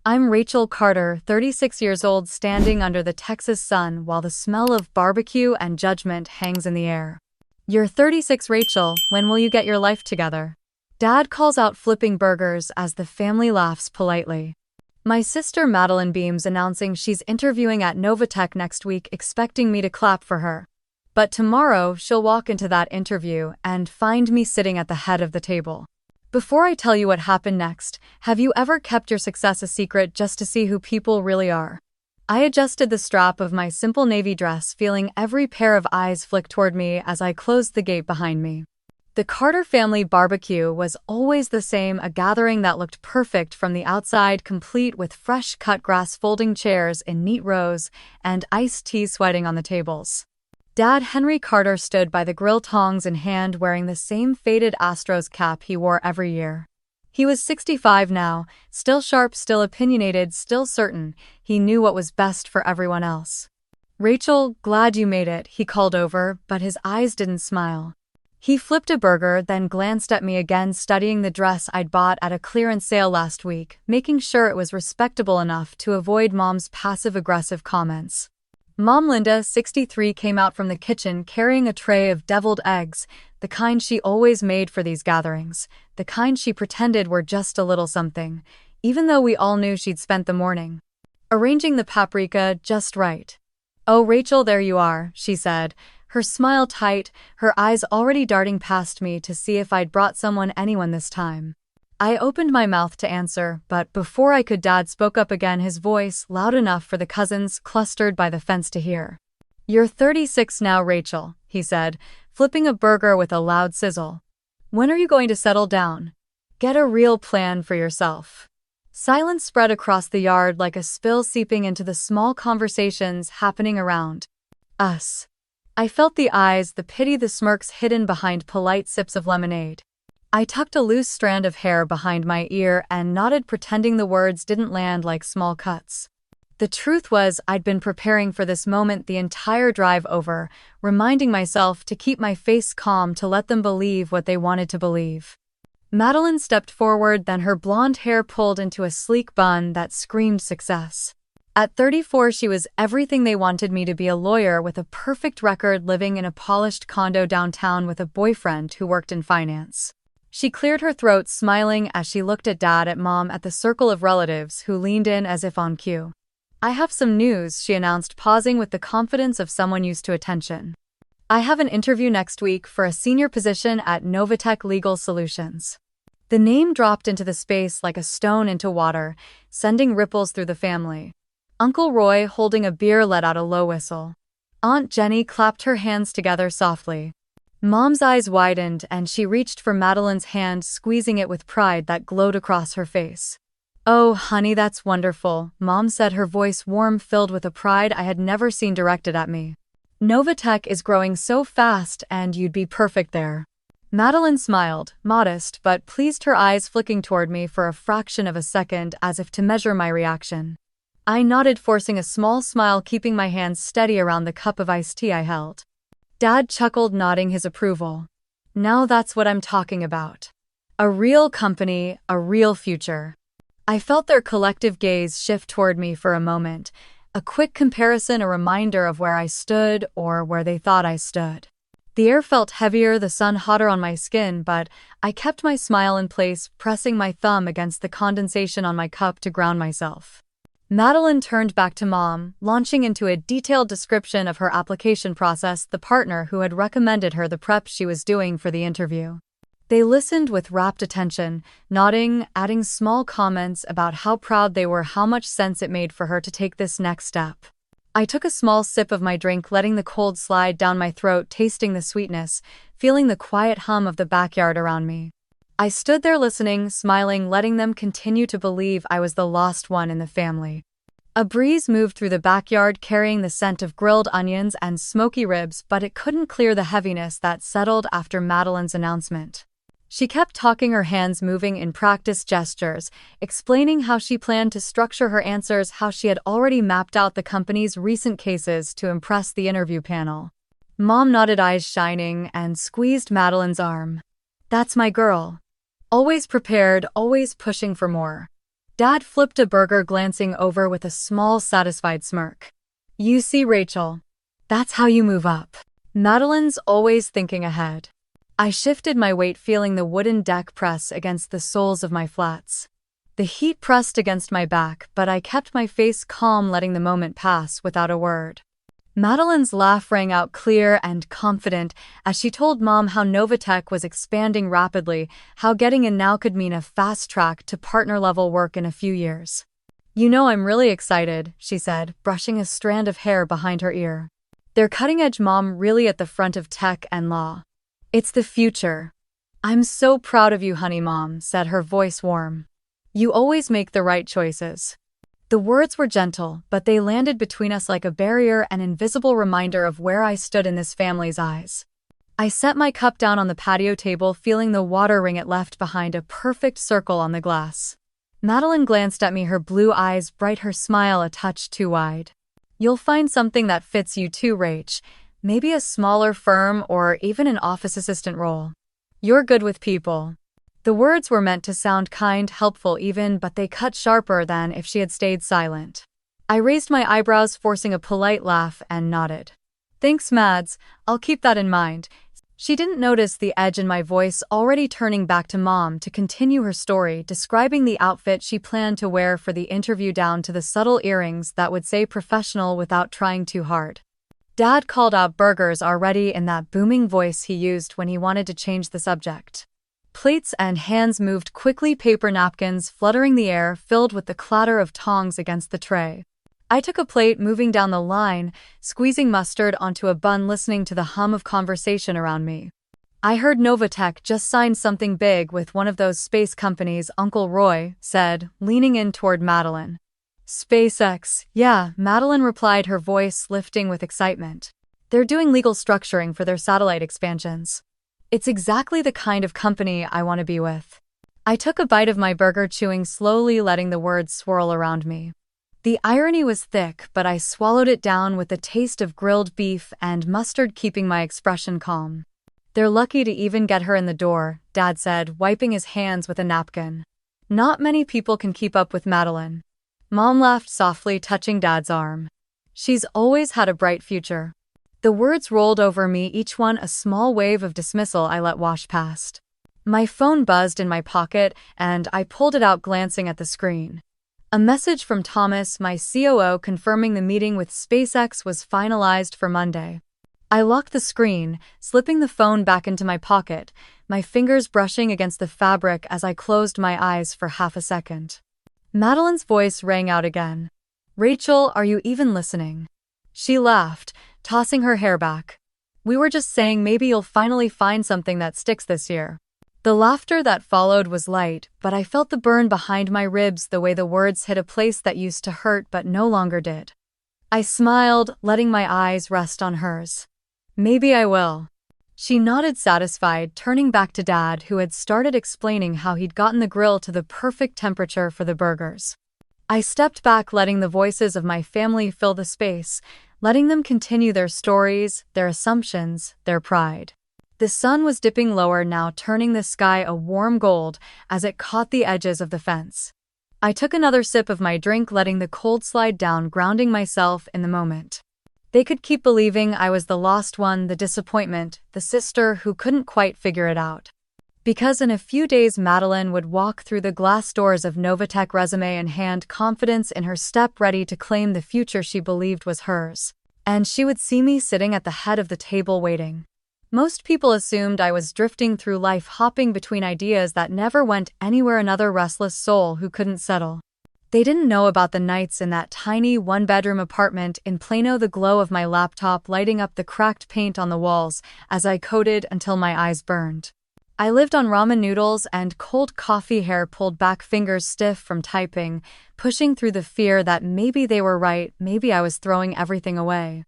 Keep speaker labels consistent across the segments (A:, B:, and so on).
A: I'm Rachel Carter, 36 years old, standing under the Texas sun while the smell of barbecue and judgment hangs in the air. You're 36, Rachel. When will you get your life together? Dad calls out, flipping burgers as the family laughs politely. My sister Madeline beams, announcing she's interviewing at Novatech next week, expecting me to clap for her. But tomorrow, she'll walk into that interview and find me sitting at the head of the table. Before I tell you what happened next, have you ever kept your success a secret just to see who people really are? I adjusted the strap of my simple navy dress, feeling every pair of eyes flick toward me as I closed the gate behind me. The Carter family barbecue was always the same, a gathering that looked perfect from the outside, complete with fresh-cut grass folding chairs in neat rows and iced tea sweating on the tables. Dad Henry Carter stood by the grill, tongs in hand, wearing the same faded Astros cap he wore every year. He was 65 now, still sharp, still opinionated, still certain he knew what was best for everyone else. "Rachel, glad you made it," he called over, but his eyes didn't smile. He flipped a burger, then glanced at me again, studying the dress I'd bought at a clearance sale last week, making sure it was respectable enough to avoid Mom's passive-aggressive comments. Mom Linda, 63, came out from the kitchen carrying a tray of deviled eggs, the kind she always made for these gatherings, the kind she pretended were just a little something, even though we all knew she'd spent the morning arranging the paprika just right. "Oh, Rachel, there you are," she said, her smile tight, her eyes already darting past me to see if I'd brought anyone this time. I opened my mouth to answer, but before I could, Dad spoke up again, his voice loud enough for the cousins clustered by the fence to hear. "You're 36 now, Rachel," he said, flipping a burger with a loud sizzle. "When are you going to settle down? Get a real plan for yourself." Silence spread across the yard like a spill, seeping into the small conversations happening around us. I felt the eyes, the pity, the smirks hidden behind polite sips of lemonade. I tucked a loose strand of hair behind my ear and nodded, pretending the words didn't land like small cuts. The truth was, I'd been preparing for this moment the entire drive over, reminding myself to keep my face calm, to let them believe what they wanted to believe. Madeline stepped forward, then her blonde hair pulled into a sleek bun that screamed success. At 34, she was everything they wanted me to be: a lawyer with a perfect record, living in a polished condo downtown with a boyfriend who worked in finance. She cleared her throat, smiling as she looked at Dad, at Mom, at the circle of relatives who leaned in as if on cue. "I have some news," she announced, pausing with the confidence of someone used to attention. "I have an interview next week for a senior position at Novatech Legal Solutions." The name dropped into the space like a stone into water, sending ripples through the family. Uncle Roy, holding a beer, let out a low whistle. Aunt Jenny clapped her hands together softly. Mom's eyes widened and she reached for Madeline's hand, squeezing it with pride that glowed across her face. "Oh, honey, that's wonderful," Mom said, her voice warm, filled with a pride I had never seen directed at me. "Novatech is growing so fast and you'd be perfect there." Madeline smiled, modest but pleased, her eyes flicking toward me for a fraction of a second as if to measure my reaction. I nodded, forcing a small smile, keeping my hands steady around the cup of iced tea I held. Dad chuckled, nodding his approval. "Now that's what I'm talking about. A real company, a real future." I felt their collective gaze shift toward me for a moment, a quick comparison, a reminder of where I stood or where they thought I stood. The air felt heavier, the sun hotter on my skin, but I kept my smile in place, pressing my thumb against the condensation on my cup to ground myself. Madeline turned back to Mom, launching into a detailed description of her application process, the partner who had recommended her, the prep she was doing for the interview. They listened with rapt attention, nodding, adding small comments about how proud they were, how much sense it made for her to take this next step. I took a small sip of my drink, letting the cold slide down my throat, tasting the sweetness, feeling the quiet hum of the backyard around me. I stood there listening, smiling, letting them continue to believe I was the lost one in the family. A breeze moved through the backyard, carrying the scent of grilled onions and smoky ribs, but it couldn't clear the heaviness that settled after Madeline's announcement. She kept talking, her hands moving in practiced gestures, explaining how she planned to structure her answers, how she had already mapped out the company's recent cases to impress the interview panel. Mom nodded, eyes shining, and squeezed Madeline's arm. "That's my girl. Always prepared, always pushing for more." Dad flipped a burger, glancing over with a small, satisfied smirk. You see, Rachel, that's how you move up. Madeline's always thinking ahead. I shifted my weight, feeling the wooden deck press against the soles of my flats. The heat pressed against my back, but I kept my face calm, letting the moment pass without a word. Madeline's laugh rang out clear and confident as she told Mom how Novatech was expanding rapidly, how getting in now could mean a fast track to partner-level work in a few years. You know, I'm really excited, she said, brushing a strand of hair behind her ear. They're cutting edge, Mom, really at the front of tech and law. It's the future. I'm so proud of you, honey, Mom said, her voice warm. You always make the right choices. The words were gentle, but they landed between us like a barrier, an invisible reminder of where I stood in this family's eyes. I set my cup down on the patio table, feeling the water ring it left behind, a perfect circle on the glass. Madeline glanced at me, her blue eyes bright, her smile a touch too wide. You'll find something that fits you too, Rach. Maybe a smaller firm or even an office assistant role. You're good with people. The words were meant to sound kind, helpful even, but they cut sharper than if she had stayed silent. I raised my eyebrows, forcing a polite laugh, and nodded. Thanks, Mads. I'll keep that in mind. She didn't notice the edge in my voice, already turning back to Mom to continue her story, describing the outfit she planned to wear for the interview down to the subtle earrings that would say professional without trying too hard. Dad called out burgers already in that booming voice he used when he wanted to change the subject. Plates and hands moved quickly, paper napkins fluttering the air, filled with the clatter of tongs against the tray. I took a plate, moving down the line, squeezing mustard onto a bun, listening to the hum of conversation around me. I heard Novatech just signed something big with one of those space companies, Uncle Roy said, leaning in toward Madeline. SpaceX, yeah, Madeline replied, her voice lifting with excitement. They're doing legal structuring for their satellite expansions. It's exactly the kind of company I want to be with. I took a bite of my burger, chewing slowly, letting the words swirl around me. The irony was thick, but I swallowed it down with the taste of grilled beef and mustard, keeping my expression calm. They're lucky to even get her in the door, Dad said, wiping his hands with a napkin. Not many people can keep up with Madeline. Mom laughed softly, touching Dad's arm. She's always had a bright future. The words rolled over me, each one a small wave of dismissal I let wash past. My phone buzzed in my pocket, and I pulled it out, glancing at the screen. A message from Thomas, my COO, confirming the meeting with SpaceX was finalized for Monday. I locked the screen, slipping the phone back into my pocket, my fingers brushing against the fabric as I closed my eyes for half a second. Madeline's voice rang out again. Rachel, are you even listening? She laughed, tossing her hair back. We were just saying maybe you'll finally find something that sticks this year. The laughter that followed was light, but I felt the burn behind my ribs, the way the words hit a place that used to hurt but no longer did. I smiled, letting my eyes rest on hers. Maybe I will. She nodded, satisfied, turning back to Dad, who had started explaining how he'd gotten the grill to the perfect temperature for the burgers. I stepped back, letting the voices of my family fill the space, letting them continue their stories, their assumptions, their pride. The sun was dipping lower now, turning the sky a warm gold as it caught the edges of the fence. I took another sip of my drink, letting the cold slide down, grounding myself in the moment. They could keep believing I was the lost one, the disappointment, the sister who couldn't quite figure it out. Because in a few days Madeline would walk through the glass doors of Novatech, resume in hand, confidence in her step, ready to claim the future she believed was hers. And she would see me sitting at the head of the table waiting. Most people assumed I was drifting through life, hopping between ideas that never went anywhere, another restless soul who couldn't settle. They didn't know about the nights in that tiny one-bedroom apartment in Plano, the glow of my laptop lighting up the cracked paint on the walls as I coded until my eyes burned. I lived on ramen noodles and cold coffee, hair pulled back, fingers stiff from typing, pushing through the fear that maybe they were right, maybe I was throwing everything away.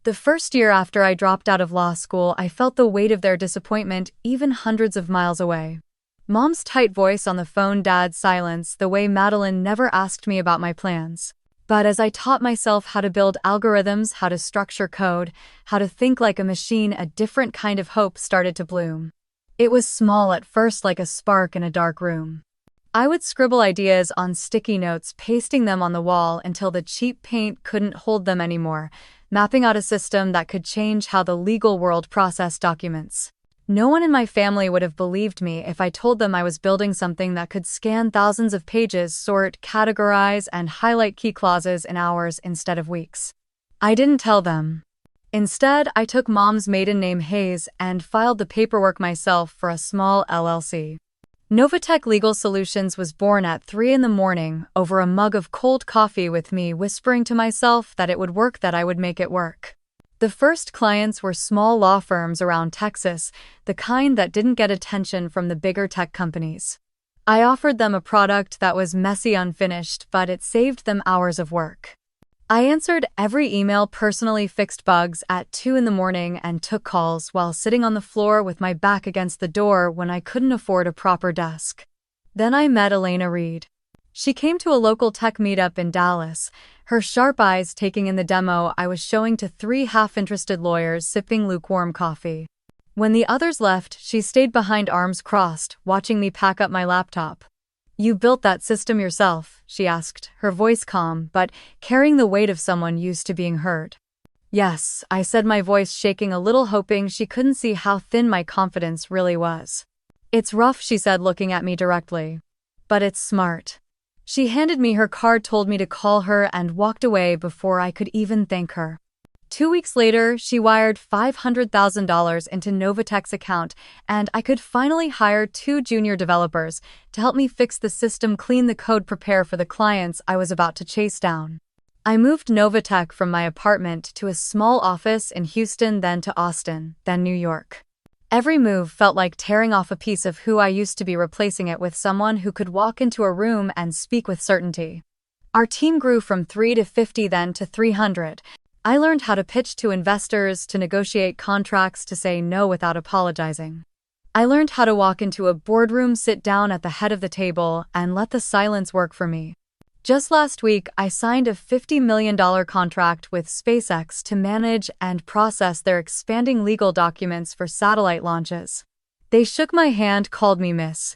A: The first year after I dropped out of law school, I felt the weight of their disappointment even hundreds of miles away. Mom's tight voice on the phone, Dad's silence, the way Madeline never asked me about my plans. But as I taught myself how to build algorithms, how to structure code, how to think like a machine, a different kind of hope started to bloom. It was small at first, like a spark in a dark room. I would scribble ideas on sticky notes, pasting them on the wall until the cheap paint couldn't hold them anymore, mapping out a system that could change how the legal world processed documents. No one in my family would have believed me if I told them I was building something that could scan thousands of pages, sort, categorize, and highlight key clauses in hours instead of weeks. I didn't tell them. Instead, I took Mom's maiden name Hayes and filed the paperwork myself for a small LLC. Novatech Legal Solutions was born at 3 a.m. over a mug of cold coffee with me whispering to myself that it would work, that I would make it work. The first clients were small law firms around Texas, the kind that didn't get attention from the bigger tech companies. I offered them a product that was messy, unfinished, but it saved them hours of work. I answered every email, personally fixed bugs at 2 a.m. and took calls while sitting on the floor with my back against the door when I couldn't afford a proper desk. Then I met Elena Reed. She came to a local tech meetup in Dallas, her sharp eyes taking in the demo I was showing to 3 half-interested lawyers sipping lukewarm coffee. When the others left, she stayed behind, arms crossed, watching me pack up my laptop. "You built that system yourself?" she asked, her voice calm but carrying the weight of someone used to being heard. "Yes," I said, my voice shaking a little, hoping she couldn't see how thin my confidence really was. "It's rough," she said, looking at me directly. "But it's smart." She handed me her card, told me to call her, and walked away before I could even thank her. 2 weeks later, she wired $500,000 into Novatech's account, and I could finally hire 2 junior developers to help me fix the system, clean the code, prepare for the clients I was about to chase down. I moved Novatech from my apartment to a small office in Houston, then to Austin, then New York. Every move felt like tearing off a piece of who I used to be, replacing it with someone who could walk into a room and speak with certainty. Our team grew from 3 to 50, then to 300. I learned how to pitch to investors, to negotiate contracts, to say no without apologizing. I learned how to walk into a boardroom, sit down at the head of the table, and let the silence work for me. Just last week, I signed a $50 million contract with SpaceX to manage and process their expanding legal documents for satellite launches. They shook my hand, called me Miss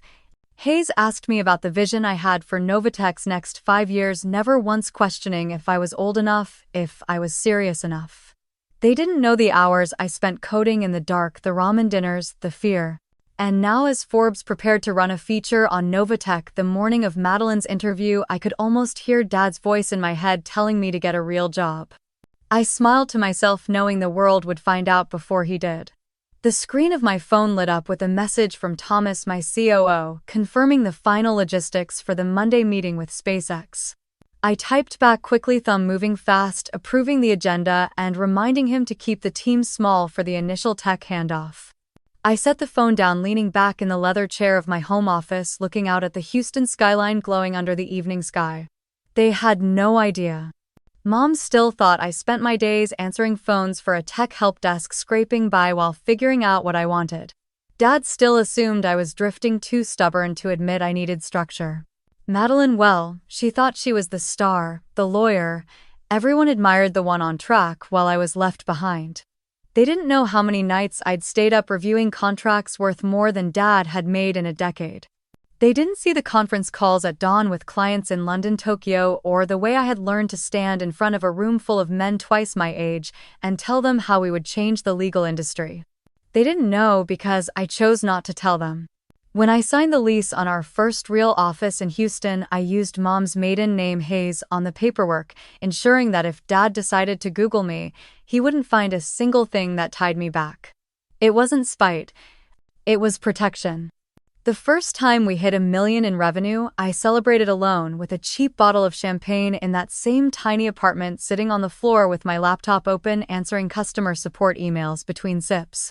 A: Hayes, asked me about the vision I had for Novatech's next 5 years, never once questioning if I was old enough, if I was serious enough. They didn't know the hours I spent coding in the dark, the ramen dinners, the fear. And now, as Forbes prepared to run a feature on Novatech the morning of Madeline's interview, I could almost hear Dad's voice in my head telling me to get a real job. I smiled to myself, knowing the world would find out before he did. The screen of my phone lit up with a message from Thomas, my COO, confirming the final logistics for the Monday meeting with SpaceX. I typed back quickly, thumb moving fast, approving the agenda and reminding him to keep the team small for the initial tech handoff. I set the phone down, leaning back in the leather chair of my home office, looking out at the Houston skyline glowing under the evening sky. They had no idea. Mom still thought I spent my days answering phones for a tech help desk, scraping by while figuring out what I wanted. Dad still assumed I was drifting, too stubborn to admit I needed structure. Madeline, well, she thought she was the star, the lawyer. Everyone admired the one on track while I was left behind. They didn't know how many nights I'd stayed up reviewing contracts worth more than Dad had made in a decade. They didn't see the conference calls at dawn with clients in London, Tokyo, or the way I had learned to stand in front of a room full of men twice my age and tell them how we would change the legal industry. They didn't know because I chose not to tell them. When I signed the lease on our first real office in Houston, I used Mom's maiden name Hayes on the paperwork, ensuring that if Dad decided to Google me, he wouldn't find a single thing that tied me back. It wasn't spite. It was protection. The first time we hit $1 million in revenue, I celebrated alone with a cheap bottle of champagne in that same tiny apartment, sitting on the floor with my laptop open, answering customer support emails between sips.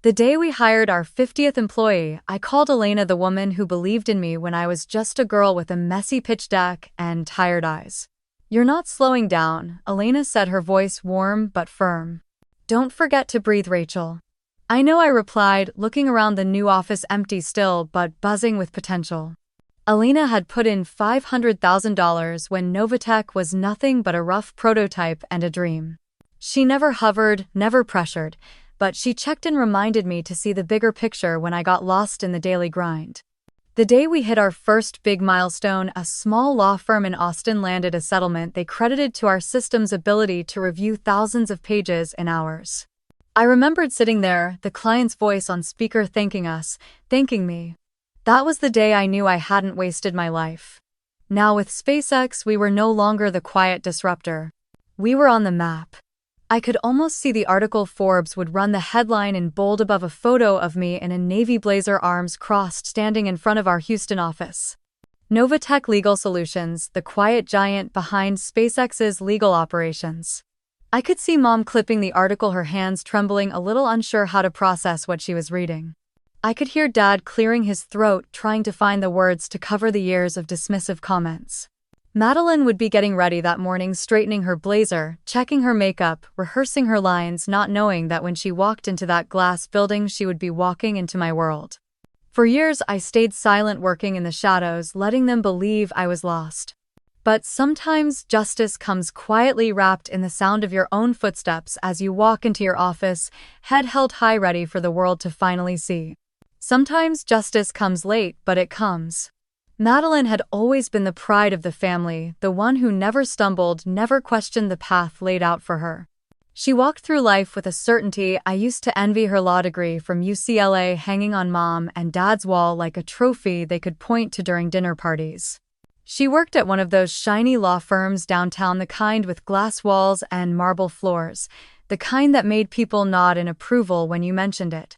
A: The day we hired our 50th employee, I called Elena, the woman who believed in me when I was just a girl with a messy pitch deck and tired eyes. "You're not slowing down," Elena said, her voice warm but firm. "Don't forget to breathe, Rachel." "I know," I replied, looking around the new office, empty still but buzzing with potential. Elena had put in $500,000 when Novatech was nothing but a rough prototype and a dream. She never hovered, never pressured, but she checked in, reminded me to see the bigger picture when I got lost in the daily grind. The day we hit our first big milestone, a small law firm in Austin landed a settlement they credited to our system's ability to review thousands of pages in hours. I remembered sitting there, the client's voice on speaker thanking us, thanking me. That was the day I knew I hadn't wasted my life. Now with SpaceX, we were no longer the quiet disruptor. We were on the map. I could almost see the article. Forbes would run the headline in bold above a photo of me in a navy blazer, arms crossed, standing in front of our Houston office. Novatech Legal Solutions, the quiet giant behind SpaceX's legal operations. I could see Mom clipping the article, her hands trembling, a little unsure how to process what she was reading. I could hear Dad clearing his throat, trying to find the words to cover the years of dismissive comments. Madeline would be getting ready that morning, straightening her blazer, checking her makeup, rehearsing her lines, not knowing that when she walked into that glass building, she would be walking into my world. For years, I stayed silent, working in the shadows, letting them believe I was lost. But sometimes justice comes quietly, wrapped in the sound of your own footsteps as you walk into your office, head held high, ready for the world to finally see. Sometimes justice comes late, but it comes. Madeline had always been the pride of the family, the one who never stumbled, never questioned the path laid out for her. She walked through life with a certainty I used to envy, her law degree from UCLA hanging on Mom and Dad's wall like a trophy they could point to during dinner parties. She worked at one of those shiny law firms downtown, the kind with glass walls and marble floors, the kind that made people nod in approval when you mentioned it.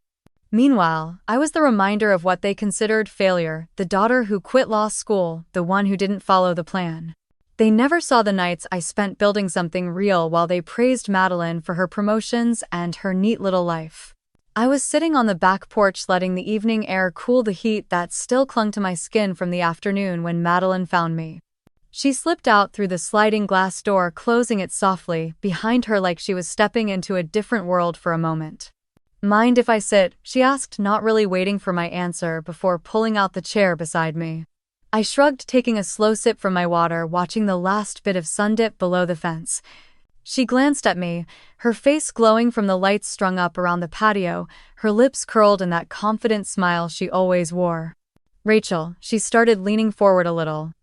A: Meanwhile, I was the reminder of what they considered failure, the daughter who quit law school, the one who didn't follow the plan. They never saw the nights I spent building something real while they praised Madeline for her promotions and her neat little life. I was sitting on the back porch, letting the evening air cool the heat that still clung to my skin from the afternoon when Madeline found me. She slipped out through the sliding glass door, closing it softly behind her like she was stepping into a different world for a moment. "Mind if I sit?" she asked, not really waiting for my answer before pulling out the chair beside me. I shrugged, taking a slow sip from my water, watching the last bit of sun dip below the fence. She glanced at me, her face glowing from the lights strung up around the patio, her lips curled in that confident smile she always wore. "Rachel," she started, leaning forward a little.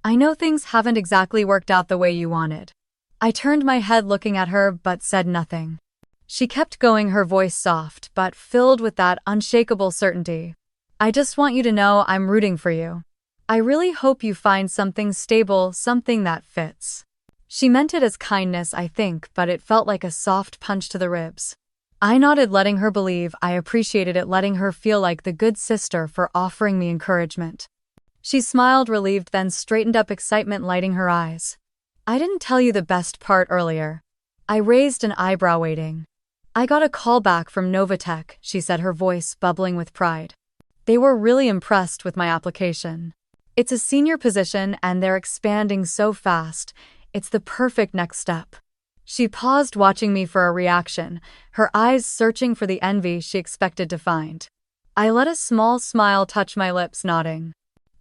A: "I know things haven't exactly worked out the way you wanted." I turned my head, looking at her, but said nothing. She kept going, her voice soft, but filled with that unshakable certainty. "I just want you to know I'm rooting for you. I really hope you find something stable, something that fits." She meant it as kindness, I think, but it felt like a soft punch to the ribs. I nodded, letting her believe I appreciated it, letting her feel like the good sister for offering me encouragement. She smiled, relieved, then straightened up, excitement lighting her eyes. "I didn't tell you the best part earlier." I raised an eyebrow, waiting. "I got a call back from Novatech," she said, her voice bubbling with pride. "They were really impressed with my application. It's a senior position and they're expanding so fast. It's the perfect next step." She paused, watching me for a reaction, her eyes searching for the envy she expected to find. I let a small smile touch my lips, nodding.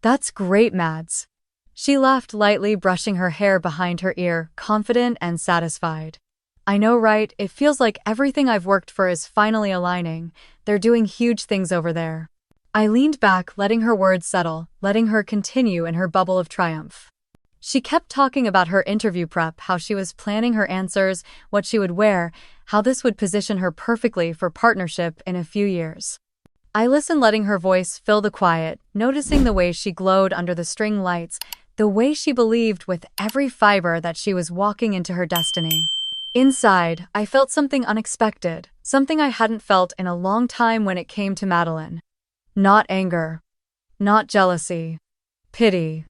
A: "That's great, Mads." She laughed lightly, brushing her hair behind her ear, confident and satisfied. "I know, right? It feels like everything I've worked for is finally aligning. They're doing huge things over there." I leaned back, letting her words settle, letting her continue in her bubble of triumph. She kept talking about her interview prep, how she was planning her answers, what she would wear, how this would position her perfectly for partnership in a few years. I listened, letting her voice fill the quiet, noticing the way she glowed under the string lights, the way she believed with every fiber that she was walking into her destiny. Inside, I felt something unexpected, something I hadn't felt in a long time when it came to Madeline. Not anger. Not jealousy. Pity.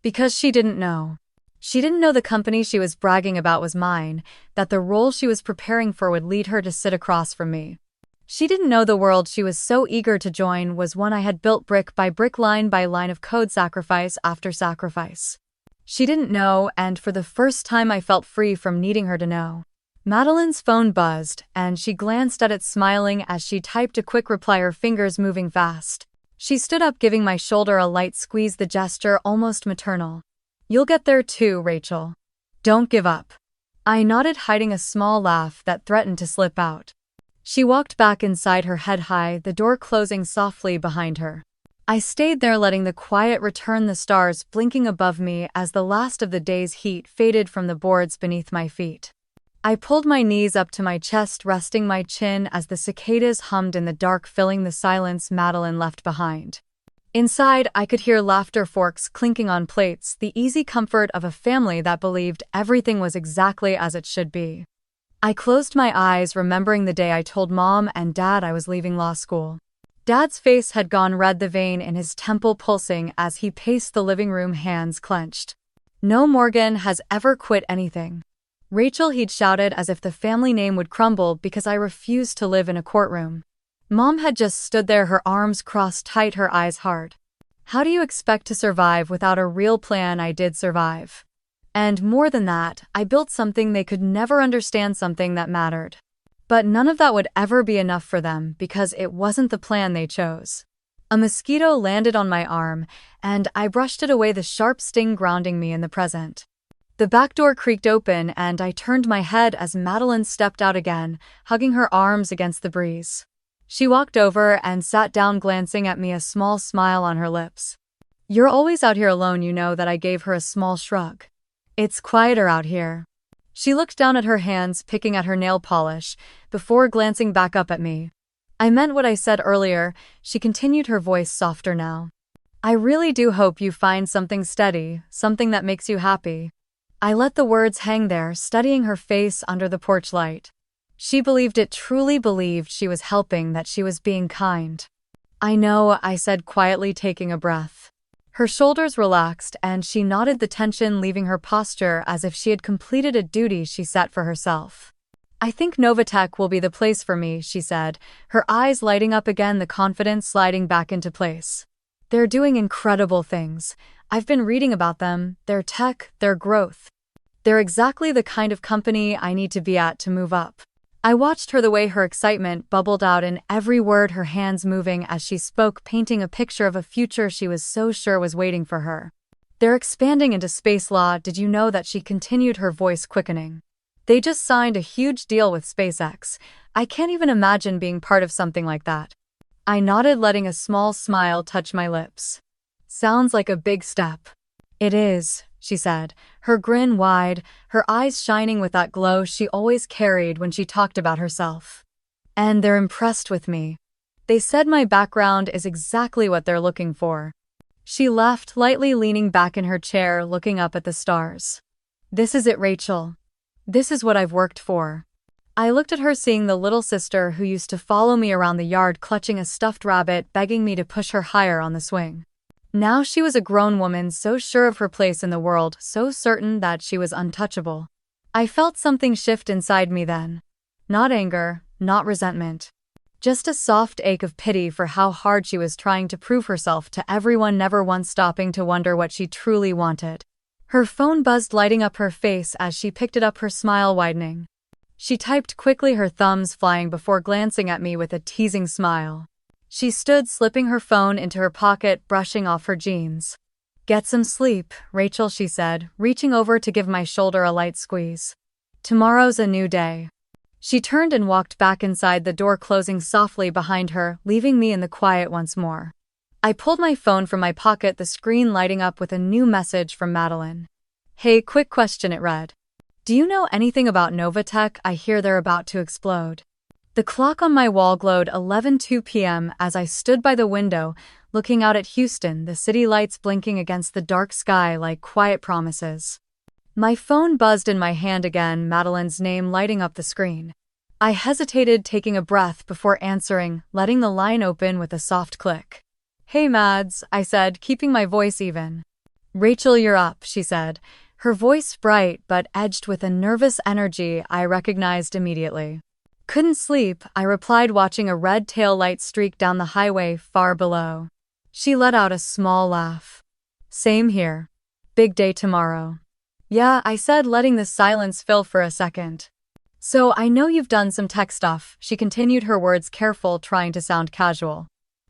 A: Because she didn't know. She didn't know the company she was bragging about was mine, that the role she was preparing for would lead her to sit across from me. She didn't know the world she was so eager to join was one I had built brick by brick, line by line of code, sacrifice after sacrifice. She didn't know, and for the first time I felt free from needing her to know. Madeline's phone buzzed, and she glanced at it, smiling as she typed a quick reply, her fingers moving fast. She stood up, giving my shoulder a light squeeze, the gesture almost maternal. "You'll get there too, Rachel. Don't give up." I nodded, hiding a small laugh that threatened to slip out. She walked back inside, her head high, the door closing softly behind her. I stayed there letting the quiet return, the stars blinking above me as the last of the day's heat faded from the boards beneath my feet. I pulled my knees up to my chest, resting my chin as the cicadas hummed in the dark, filling the silence Madeline left behind. Inside, I could hear laughter, forks clinking on plates, the easy comfort of a family that believed everything was exactly as it should be. I closed my eyes, remembering the day I told Mom and Dad I was leaving law school. Dad's face had gone red, the vein in his temple pulsing as he paced the living room, hands clenched. "No, Morgan has ever quit anything." "Rachel," he'd shouted as if the family name would crumble because I refused to live in a courtroom. Mom had just stood there, her arms crossed tight, her eyes hard. "How do you expect to survive without a real plan?" "I did survive. And more than that, I built something they could never understand, something that mattered. But none of that would ever be enough for them because it wasn't the plan they chose." A mosquito landed on my arm, and I brushed it away, the sharp sting grounding me in the present. The back door creaked open, and I turned my head as Madeline stepped out again, hugging her arms against the breeze. She walked over and sat down, glancing at me, a small smile on her lips. "You're always out here alone, you know," that I gave her a small shrug. "It's quieter out here." She looked down at her hands, picking at her nail polish, before glancing back up at me. "I meant what I said earlier," she continued, her voice softer now. "I really do hope you find something steady, something that makes you happy." I let the words hang there, studying her face under the porch light. She believed it, truly believed she was helping, that she was being kind. "I know," I said quietly, taking a breath. Her shoulders relaxed, and she nodded, the tension leaving her posture as if she had completed a duty she set for herself. "I think Novatech will be the place for me," she said, her eyes lighting up again, the confidence sliding back into place. "They're doing incredible things. I've been reading about them, their tech, their growth. They're exactly the kind of company I need to be at to move up." I watched her, the way her excitement bubbled out in every word, her hands moving as she spoke, painting a picture of a future she was so sure was waiting for her. "They're expanding into space law. Did you know that?" she continued, her voice quickening. "They just signed a huge deal with SpaceX. I can't even imagine being part of something like that." I nodded, letting a small smile touch my lips. "Sounds like a big step." "It is," she said, her grin wide, her eyes shining with that glow she always carried when she talked about herself. "And they're impressed with me. They said my background is exactly what they're looking for." She laughed lightly, leaning back in her chair, looking up at the stars. "This is it, Rachel. This is what I've worked for." I looked at her, seeing the little sister who used to follow me around the yard, clutching a stuffed rabbit, begging me to push her higher on the swing. Now she was a grown woman, so sure of her place in the world, so certain that she was untouchable. I felt something shift inside me then. Not anger, not resentment. Just a soft ache of pity for how hard she was trying to prove herself to everyone, never once stopping to wonder what she truly wanted. Her phone buzzed, lighting up her face as she picked it up, her smile widening. She typed quickly, her thumbs flying, before glancing at me with a teasing smile. She stood, slipping her phone into her pocket, brushing off her jeans. "Get some sleep, Rachel," she said, reaching over to give my shoulder a light squeeze. "Tomorrow's a new day." She turned and walked back inside, the door closing softly behind her, leaving me in the quiet once more. I pulled my phone from my pocket, the screen lighting up with a new message from Madeline. "Hey, quick question," it read. "Do you know anything about Novatech? I hear they're about to explode." The clock on my wall glowed 11:02 p.m. as I stood by the window, looking out at Houston, the city lights blinking against the dark sky like quiet promises. My phone buzzed in my hand again, Madeline's name lighting up the screen. I hesitated, taking a breath before answering, letting the line open with a soft click. "Hey Mads," I said, keeping my voice even. "Rachel, you're up," she said, her voice bright but edged with a nervous energy I recognized immediately. "Couldn't sleep," I replied, watching a red tail light streak down the highway far below. She let out a small laugh. "Same here. Big day tomorrow." "Yeah," I said, letting the silence fill for a second. "So I know you've done some tech stuff," she continued, her words careful, trying to sound casual.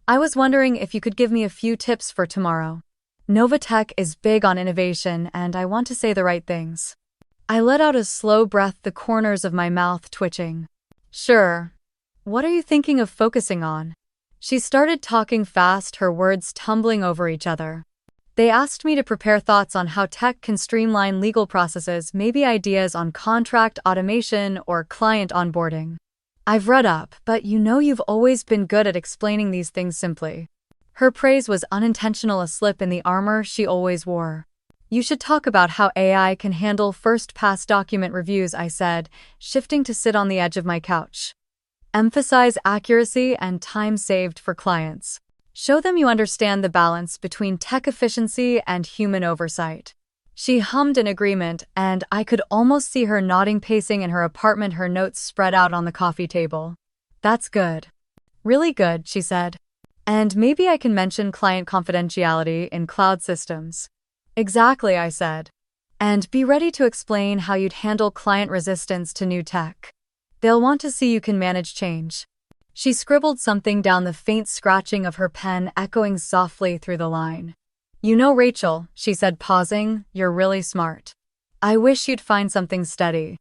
A: "I was wondering if you could give me a few tips for tomorrow. Novatech is big on innovation, and I want to say the right things." I let out a slow breath, the corners of my mouth twitching. "Sure. What are you thinking of focusing on?" She started talking fast, her words tumbling over each other. They asked me to prepare thoughts on how tech can streamline legal processes, maybe ideas on contract automation or client onboarding. I've read up, but you've always been good at explaining these things simply. Her praise was unintentional, a slip in the armor she always wore. You should talk about how AI can handle first-pass document reviews, I said, shifting to sit on the edge of my couch. Emphasize accuracy and time saved for clients. Show them you understand the balance between tech efficiency and human oversight. She hummed in agreement, and I could almost see her nodding, pacing in her apartment, her notes spread out on the coffee table. That's good. Really good, she said. And maybe I can mention client confidentiality in cloud systems. Exactly, I said. And be ready to explain how you'd handle client resistance to new tech. They'll want to see you can manage change. She scribbled something down, the faint scratching of her pen echoing softly through the line. You know, Rachel, she said, pausing, you're really smart. I wish you'd find something steady.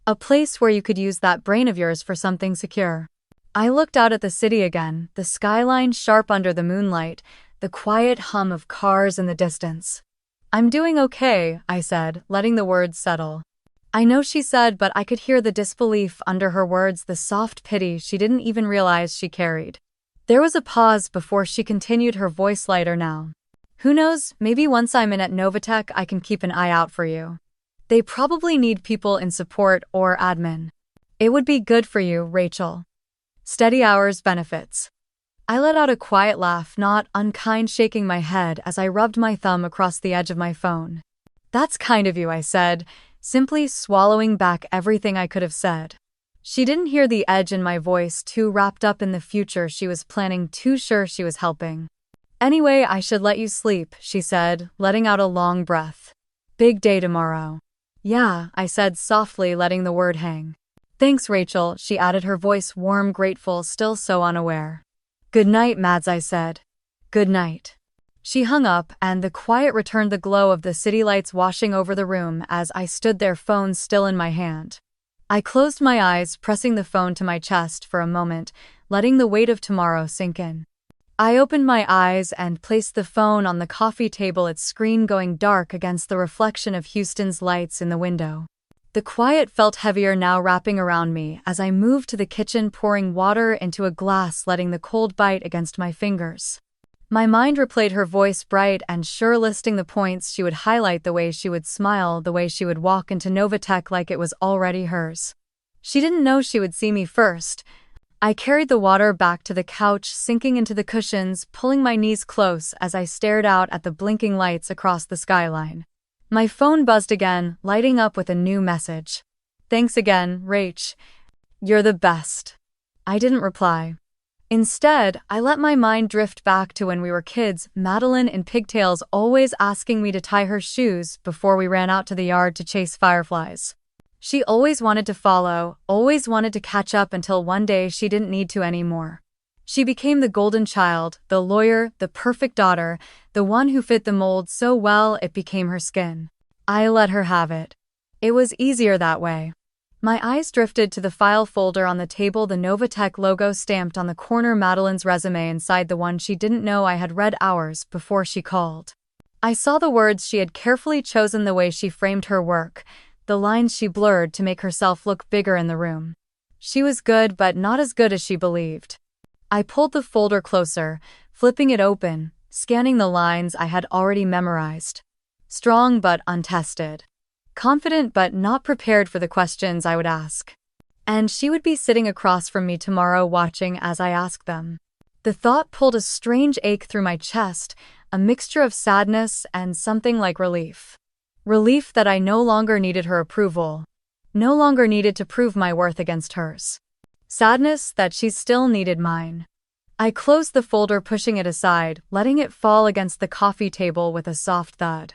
A: A place where you could use that brain of yours for something secure. I looked out at the city again, the skyline sharp under the moonlight, the quiet hum of cars in the distance. I'm doing okay, I said, letting the words settle. I know, she said, but I could hear the disbelief under her words, the soft pity she didn't even realize she carried. There was a pause before she continued, her voice lighter now. Who knows, maybe once I'm in at Novatech I can keep an eye out for you. They probably need people in support or admin. It would be good for you, Rachel. Steady hours, benefits. I let out a quiet laugh, not unkind, shaking my head as I rubbed my thumb across the edge of my phone. That's kind of you, I said, simply swallowing back everything I could have said. She didn't hear the edge in my voice, too wrapped up in the future she was planning, too sure she was helping. Anyway, I should let you sleep, she said, letting out a long breath. Big day tomorrow. Yeah, I said softly, letting the word hang. Thanks, Rachel, she added, her voice warm, grateful, still so unaware. Good night, Mads, I said. Good night. She hung up, and the quiet returned, the glow of the city lights washing over the room as I stood there, phone still in my hand. I closed my eyes, pressing the phone to my chest for a moment, letting the weight of tomorrow sink in. I opened my eyes and placed the phone on the coffee table, its screen going dark against the reflection of Houston's lights in the window. The quiet felt heavier now, wrapping around me as I moved to the kitchen, pouring water into a glass, letting the cold bite against my fingers. My mind replayed her voice, bright and sure, listing the points she would highlight, the way she would smile, the way she would walk into Novatech like it was already hers. She didn't know she would see me first. I carried the water back to the couch, sinking into the cushions, pulling my knees close as I stared out at the blinking lights across the skyline. My phone buzzed again, lighting up with a new message. Thanks again, Rach. You're the best. I didn't reply. Instead, I let my mind drift back to when we were kids, Madeline in pigtails always asking me to tie her shoes before we ran out to the yard to chase fireflies. She always wanted to follow, always wanted to catch up, until one day she didn't need to anymore. She became the golden child, the lawyer, the perfect daughter, the one who fit the mold so well it became her skin. I let her have it. It was easier that way. My eyes drifted to the file folder on the table, the Novatech logo stamped on the corner, Madeline's resume inside, the one she didn't know I had read hours before she called. I saw the words she had carefully chosen, the way she framed her work, the lines she blurred to make herself look bigger in the room. She was good, but not as good as she believed. I pulled the folder closer, flipping it open, scanning the lines I had already memorized. Strong but untested. Confident but not prepared for the questions I would ask. And she would be sitting across from me tomorrow, watching as I asked them. The thought pulled a strange ache through my chest, a mixture of sadness and something like relief. Relief that I no longer needed her approval. No longer needed to prove my worth against hers. Sadness that she still needed mine. I closed the folder, pushing it aside, letting it fall against the coffee table with a soft thud.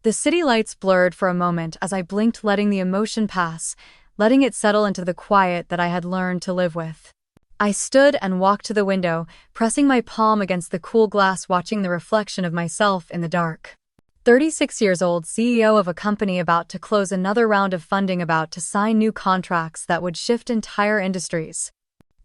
A: The city lights blurred for a moment as I blinked, letting the emotion pass, letting it settle into the quiet that I had learned to live with. I stood and walked to the window, pressing my palm against the cool glass, watching the reflection of myself in the dark. 36 years old, CEO of a company about to close another round of funding, about to sign new contracts that would shift entire industries.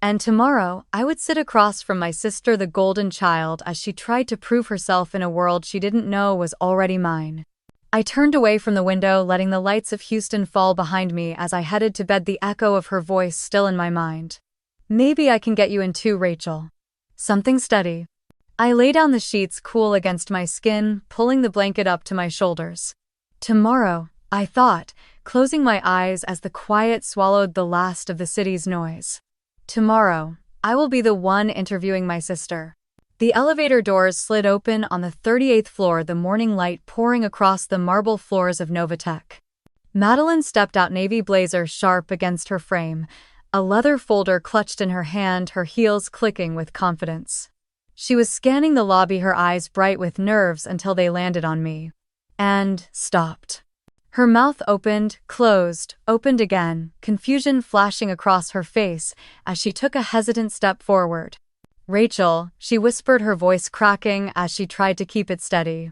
A: And tomorrow, I would sit across from my sister, the golden child, as she tried to prove herself in a world she didn't know was already mine. I turned away from the window, letting the lights of Houston fall behind me as I headed to bed, the echo of her voice still in my mind. Maybe I can get you in too, Rachel. Something steady. I lay down the sheets cool against my skin, pulling the blanket up to my shoulders. Tomorrow, I thought, closing my eyes as the quiet swallowed the last of the city's noise. Tomorrow, I will be the one interviewing my sister. The elevator doors slid open on the 38th floor, the morning light pouring across the marble floors of Novatech. Madeline stepped out, navy blazer sharp against her frame, a leather folder clutched in her hand, her heels clicking with confidence. She was scanning the lobby, her eyes bright with nerves until they landed on me. And stopped. Her mouth opened, closed, opened again, confusion flashing across her face as she took a hesitant step forward. Rachel, she whispered, her voice cracking as she tried to keep it steady.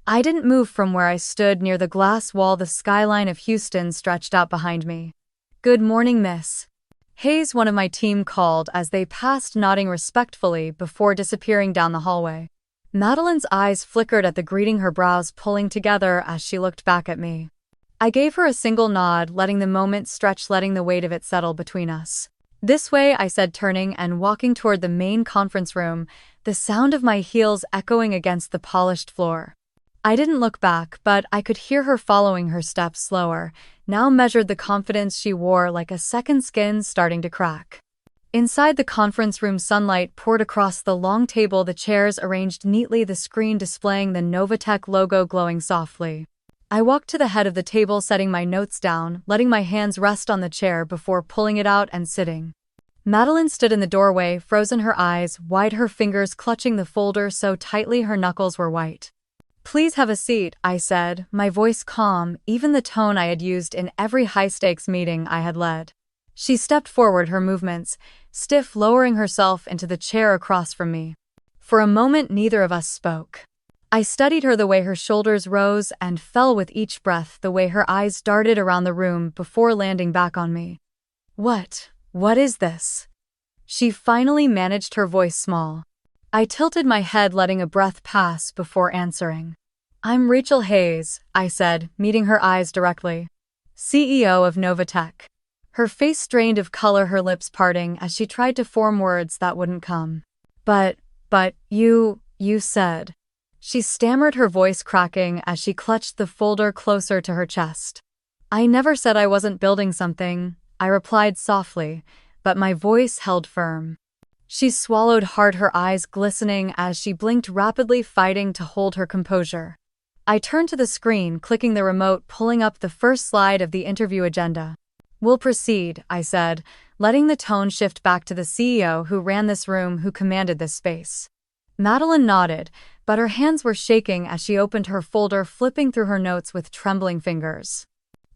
A: I didn't move from where I stood near the glass wall. The skyline of Houston stretched out behind me. Good morning, Miss Hayes, one of my team called as they passed, nodding respectfully before disappearing down the hallway. Madeline's eyes flickered at the greeting, her brows pulling together as she looked back at me. I gave her a single nod, letting the moment stretch, letting the weight of it settle between us. This way, I said, turning and walking toward the main conference room, the sound of my heels echoing against the polished floor. I didn't look back, but I could hear her following, her steps slower, now measured, the confidence she wore like a second skin starting to crack. Inside the conference room, sunlight poured across the long table, the chairs arranged neatly, the screen displaying the Novatech logo glowing softly. I walked to the head of the table, setting my notes down, letting my hands rest on the chair before pulling it out and sitting. Madeline stood in the doorway, frozen, her eyes wide, her fingers clutching the folder so tightly her knuckles were white. Please have a seat, I said, my voice calm, even the tone I had used in every high-stakes meeting I had led. She stepped forward, her movements stiff, lowering herself into the chair across from me. For a moment, neither of us spoke. I studied her, the way her shoulders rose and fell with each breath, the way her eyes darted around the room before landing back on me. What is this? She finally managed, her voice small. I tilted my head, letting a breath pass before answering. I'm Rachel Hayes, I said, meeting her eyes directly. CEO of Novatech. Her face strained of color, her lips parting as she tried to form words that wouldn't come. But you said. She stammered, her voice cracking as she clutched the folder closer to her chest. I never said I wasn't building something, I replied softly, but my voice held firm. She swallowed hard, her eyes glistening as she blinked rapidly, fighting to hold her composure. I turned to the screen, clicking the remote, pulling up the first slide of the interview agenda. We'll proceed, I said, letting the tone shift back to the CEO who ran this room, who commanded this space. Madeline nodded, but her hands were shaking as she opened her folder, flipping through her notes with trembling fingers.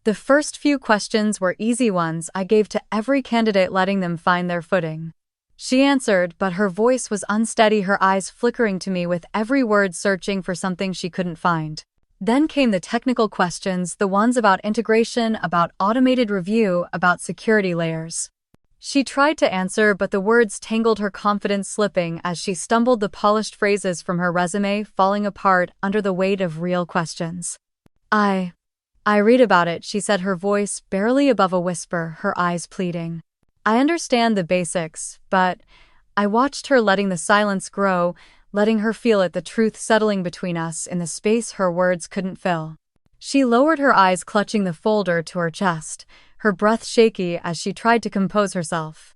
A: The first few questions were easy ones I gave to every candidate, letting them find their footing. She answered, but her voice was unsteady, her eyes flickering to me with every word, searching for something she couldn't find. Then came the technical questions, the ones about integration, about automated review, about security layers. She tried to answer, but the words tangled, her confidence slipping as she stumbled, the polished phrases from her resume falling apart under the weight of real questions. I read about it, she said, her voice barely above a whisper, her eyes pleading. I understand the basics, but I watched her, letting the silence grow, letting her feel it, the truth settling between us in the space her words couldn't fill. She lowered her eyes, clutching the folder to her chest, her breath shaky as she tried to compose herself.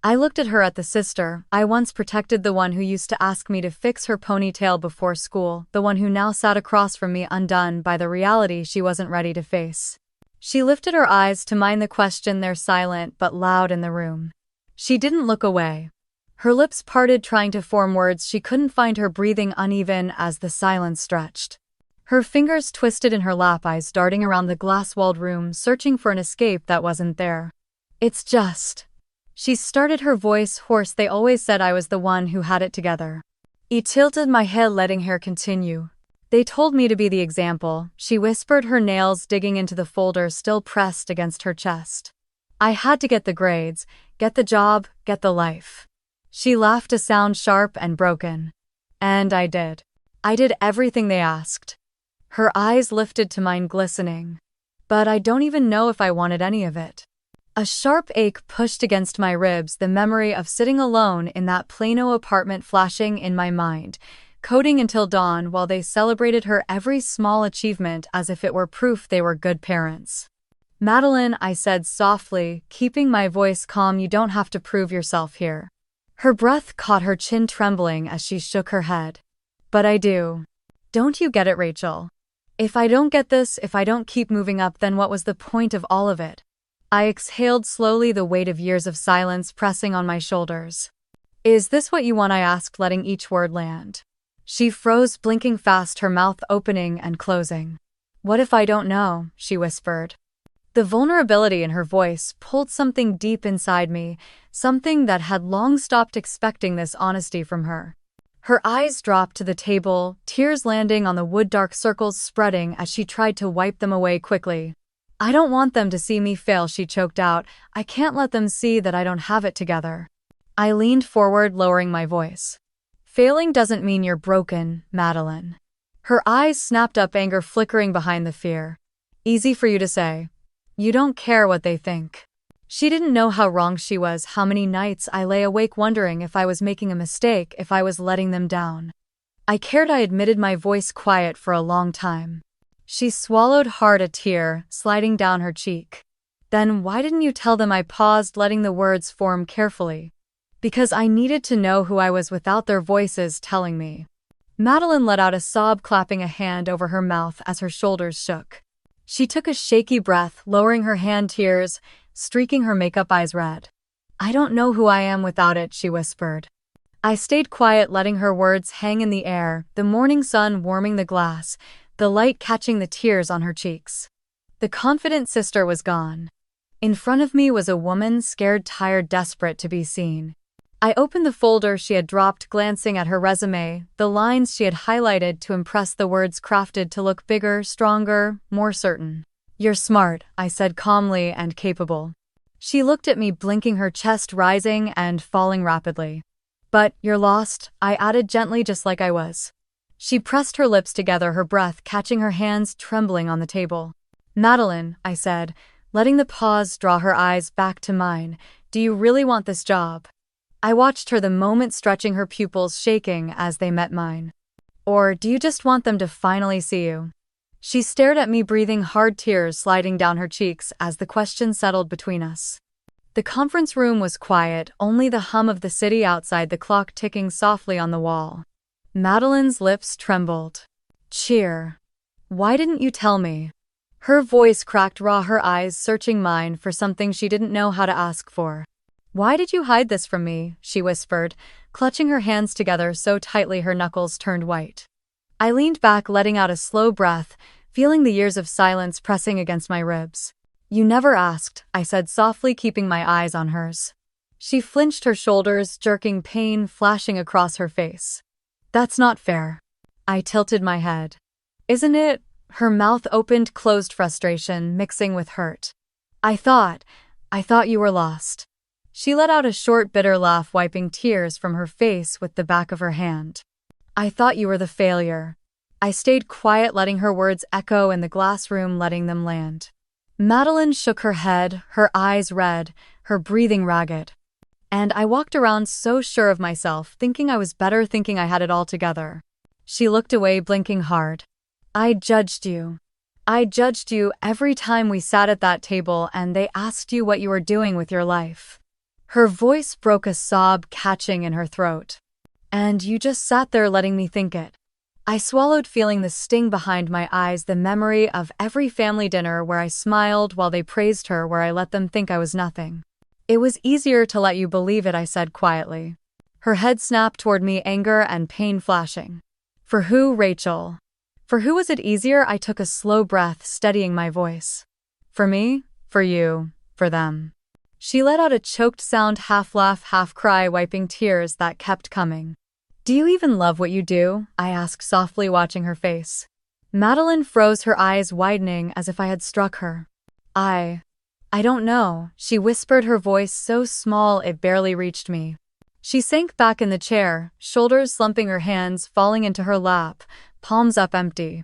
A: I looked at her, at the sister I once protected, the one who used to ask me to fix her ponytail before school, the one who now sat across from me, undone by the reality she wasn't ready to face. She lifted her eyes to mine, the question there silent but loud in the room. She didn't look away. Her lips parted, trying to form words she couldn't find, her breathing uneven as the silence stretched. Her fingers twisted in her lap, eyes darting around the glass-walled room, searching for an escape that wasn't there. It's just... She started, her voice hoarse. They always said I was the one who had it together. I tilted my head, letting her continue. They told me to be the example, she whispered, her nails digging into the folder still pressed against her chest. I had to get the grades, Get the job, get the life. She laughed to sound sharp and broken. And I did. I did everything they asked. Her eyes lifted to mine, glistening. But I don't even know if I wanted any of it. A sharp ache pushed against my ribs, the memory of sitting alone in that Plano apartment flashing in my mind, coding until dawn while they celebrated her every small achievement as if it were proof they were good parents. Madeline, I said softly, keeping my voice calm, you don't have to prove yourself here. Her breath caught her chin, trembling as she shook her head. But I do. Don't you get it, Rachel? If I don't get this, if I don't keep moving up, then what was the point of all of it? I exhaled slowly, the weight of years of silence pressing on my shoulders. Is this what you want? I asked, letting each word land. She froze, blinking fast, her mouth opening and closing. What if I don't know? She whispered. The vulnerability in her voice pulled something deep inside me, something that had long stopped expecting this honesty from her. Her eyes dropped to the table, tears landing on the wood, dark circles spreading as she tried to wipe them away quickly. I don't want them to see me fail, she choked out. I can't let them see that I don't have it together. I leaned forward, lowering my voice. Failing doesn't mean you're broken, Madeline. Her eyes snapped up, anger flickering behind the fear. Easy for you to say. You don't care what they think. She didn't know how wrong she was, how many nights I lay awake wondering if I was making a mistake, if I was letting them down. I cared, I admitted, my voice quiet for a long time. She swallowed hard, a tear sliding down her cheek. Then why didn't you tell them? I paused, letting the words form carefully. Because I needed to know who I was without their voices telling me. Madeline let out a sob, clapping a hand over her mouth as her shoulders shook. She took a shaky breath, lowering her hand, tears streaking her makeup eyes red. I don't know who I am without it, she whispered. I stayed quiet, letting her words hang in the air, the morning sun warming the glass, the light catching the tears on her cheeks. The confident sister was gone. In front of me was a woman, scared, tired, desperate to be seen. I opened the folder she had dropped, glancing at her resume, the lines she had highlighted to impress, the words crafted to look bigger, stronger, more certain. You're smart, I said calmly, and capable. She looked at me, blinking, her chest rising and falling rapidly. But you're lost, I added gently, just like I was. She pressed her lips together, her breath catching, her hands trembling on the table. Madeline, I said, letting the pause draw her eyes back to mine, do you really want this job? I watched her, the moment stretching, her pupils shaking as they met mine. Or do you just want them to finally see you? She stared at me, breathing hard, tears sliding down her cheeks as the question settled between us. The conference room was quiet, only the hum of the city outside, the clock ticking softly on the wall. Madeline's lips trembled. Cheer. Why didn't you tell me? Her voice cracked raw, her eyes searching mine for something she didn't know how to ask for. Why did you hide this from me? She whispered, clutching her hands together so tightly her knuckles turned white. I leaned back, letting out a slow breath, feeling the years of silence pressing against my ribs. You never asked, I said softly, keeping my eyes on hers. She flinched, her shoulders jerking, pain flashing across her face. That's not fair. I tilted my head. Isn't it? Her mouth opened, closed, frustration mixing with hurt. I thought you were lost. She let out a short, bitter laugh, wiping tears from her face with the back of her hand. I thought you were the failure. I stayed quiet, letting her words echo in the glass room, letting them land. Madeline shook her head, her eyes red, her breathing ragged. And I walked around so sure of myself, thinking I was better, thinking I had it all together. She looked away, blinking hard. I judged you. I judged you every time we sat at that table and they asked you what you were doing with your life. Her voice broke, a sob catching in her throat. And you just sat there letting me think it. I swallowed, feeling the sting behind my eyes, the memory of every family dinner where I smiled while they praised her, where I let them think I was nothing. It was easier to let you believe it, I said quietly. Her head snapped toward me, anger and pain flashing. For who, Rachel? For who was it easier? I took a slow breath, steadying my voice. For me, for you, for them. She let out a choked sound, half laugh, half cry, wiping tears that kept coming. Do you even love what you do? I asked softly, watching her face. Madeline froze, her eyes widening as if I had struck her. I don't know, she whispered, her voice so small it barely reached me. She sank back in the chair, shoulders slumping, her hands falling into her lap, palms up empty.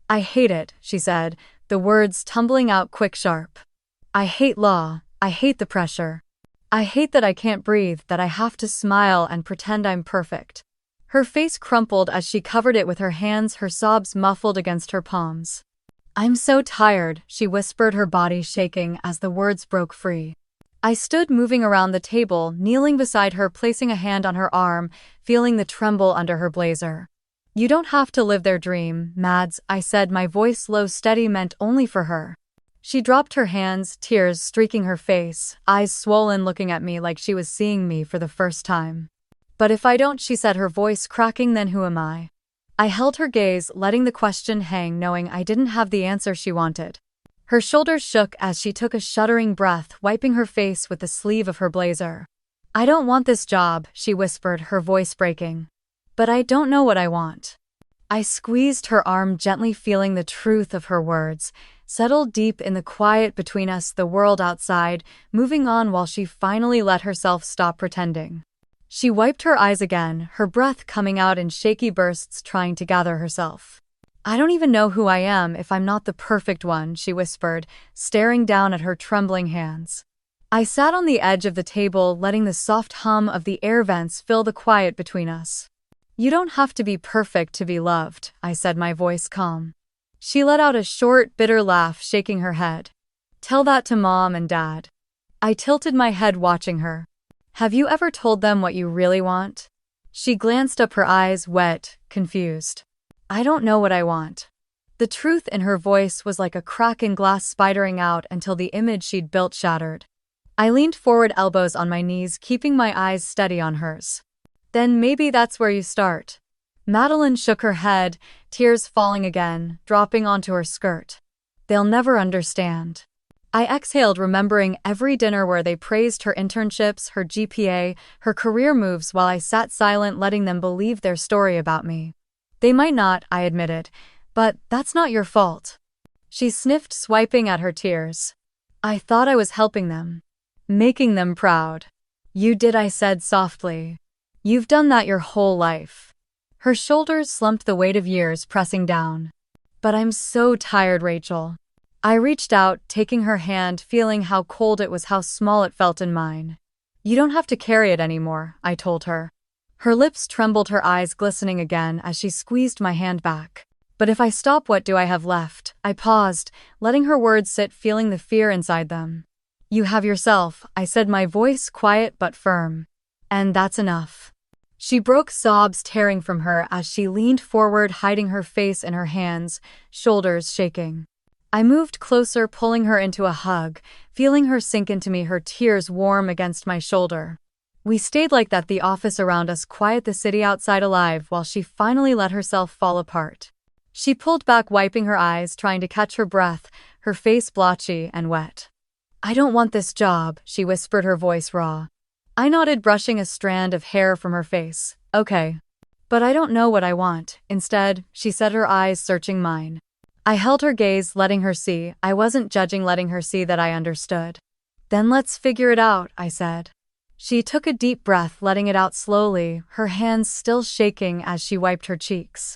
A: I hate it, she said, the words tumbling out quick, sharp. I hate law, I hate the pressure. I hate that I can't breathe, that I have to smile and pretend I'm perfect. Her face crumpled as she covered it with her hands, her sobs muffled against her palms. I'm so tired, she whispered, her body shaking as the words broke free. I stood, moving around the table, kneeling beside her, placing a hand on her arm, feeling the tremble under her blazer. You don't have to live their dream, Mads, I said, my voice low, steady, meant only for her. She dropped her hands, tears streaking her face, eyes swollen, looking at me like she was seeing me for the first time. But if I don't, she said, her voice cracking, then who am I? I held her gaze, letting the question hang, knowing I didn't have the answer she wanted. Her shoulders shook as she took a shuddering breath, wiping her face with the sleeve of her blazer. I don't want this job, she whispered, her voice breaking. But I don't know what I want. I squeezed her arm gently, feeling the truth of her words, settled deep in the quiet between us, the world outside, moving on while she finally let herself stop pretending. She wiped her eyes again, her breath coming out in shaky bursts, trying to gather herself. I don't even know who I am if I'm not the perfect one, she whispered, staring down at her trembling hands. I sat on the edge of the table, letting the soft hum of the air vents fill the quiet between us. You don't have to be perfect to be loved, I said, my voice calm. She let out a short, bitter laugh, shaking her head. Tell that to Mom and Dad. I tilted my head, watching her. Have you ever told them what you really want? She glanced up, her eyes wet, confused. I don't know what I want. The truth in her voice was like a crack in glass spidering out until the image she'd built shattered. I leaned forward, elbows on my knees, keeping my eyes steady on hers. Then maybe that's where you start. Madeline shook her head, tears falling again, dropping onto her skirt. They'll never understand. I exhaled, remembering every dinner where they praised her internships, her GPA, her career moves, while I sat silent, letting them believe their story about me. They might not, I admitted, but that's not your fault. She sniffed, swiping at her tears. I thought I was helping them. Making them proud. You did, I said softly. You've done that your whole life. Her shoulders slumped, the weight of years pressing down. But I'm so tired, Rachel. I reached out, taking her hand, feeling how cold it was, how small it felt in mine. You don't have to carry it anymore, I told her. Her lips trembled, her eyes glistening again as she squeezed my hand back. But if I stop, what do I have left? I paused, letting her words sit, feeling the fear inside them. You have yourself, I said, my voice quiet but firm. And that's enough. She broke, sobs tearing from her as she leaned forward, hiding her face in her hands, shoulders shaking. I moved closer, pulling her into a hug, feeling her sink into me, her tears warm against my shoulder. We stayed like that, the office around us quiet, the city outside alive, while she finally let herself fall apart. She pulled back, wiping her eyes, trying to catch her breath, her face blotchy and wet. I don't want this job, she whispered, her voice raw. I nodded, brushing a strand of hair from her face. Okay. But I don't know what I want. Instead, she said, her eyes searching mine. I held her gaze, letting her see. I wasn't judging, letting her see that I understood. Then let's figure it out, I said. She took a deep breath, letting it out slowly, her hands still shaking as she wiped her cheeks.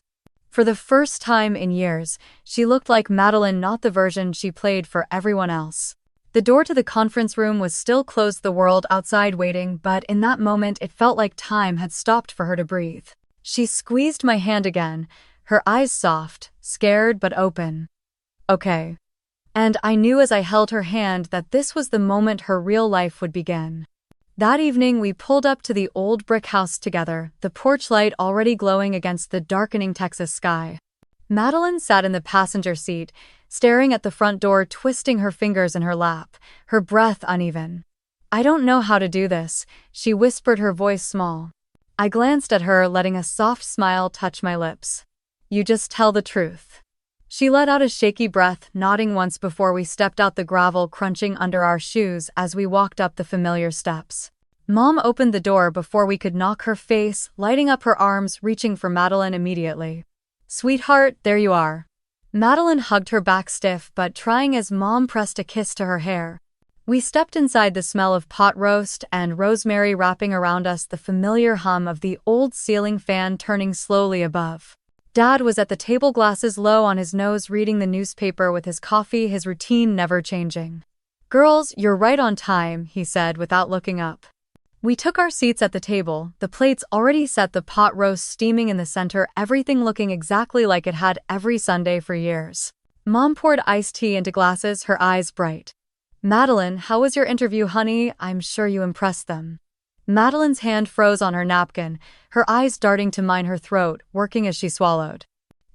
A: For the first time in years, she looked like Madeline, not the version she played for everyone else. The door to the conference room was still closed, the world outside waiting, but in that moment it felt like time had stopped for her to breathe. She squeezed my hand again, her eyes soft, scared but open. Okay. And I knew as I held her hand that this was the moment her real life would begin. That evening we pulled up to the old brick house together, the porch light already glowing against the darkening Texas sky. Madeline sat in the passenger seat, staring at the front door, twisting her fingers in her lap, her breath uneven. I don't know how to do this, she whispered, her voice small. I glanced at her, letting a soft smile touch my lips. You just tell the truth. She let out a shaky breath, nodding once before we stepped out, the gravel crunching under our shoes as we walked up the familiar steps. Mom opened the door before we could knock, her face lighting up, her arms reaching for Madeline immediately. Sweetheart, there you are. Madeline hugged her back, stiff but trying, as Mom pressed a kiss to her hair. We stepped inside, the smell of pot roast and rosemary wrapping around us, the familiar hum of the old ceiling fan turning slowly above. Dad was at the table, glasses low on his nose, reading the newspaper with his coffee, his routine never changing. "Girls, you're right on time," he said without looking up. We took our seats at the table, the plates already set, the pot roast steaming in the center, everything looking exactly like it had every Sunday for years. Mom poured iced tea into glasses, her eyes bright. "Madeline, how was your interview, honey? I'm sure you impressed them." Madeline's hand froze on her napkin, her eyes darting to mine, her throat working as she swallowed.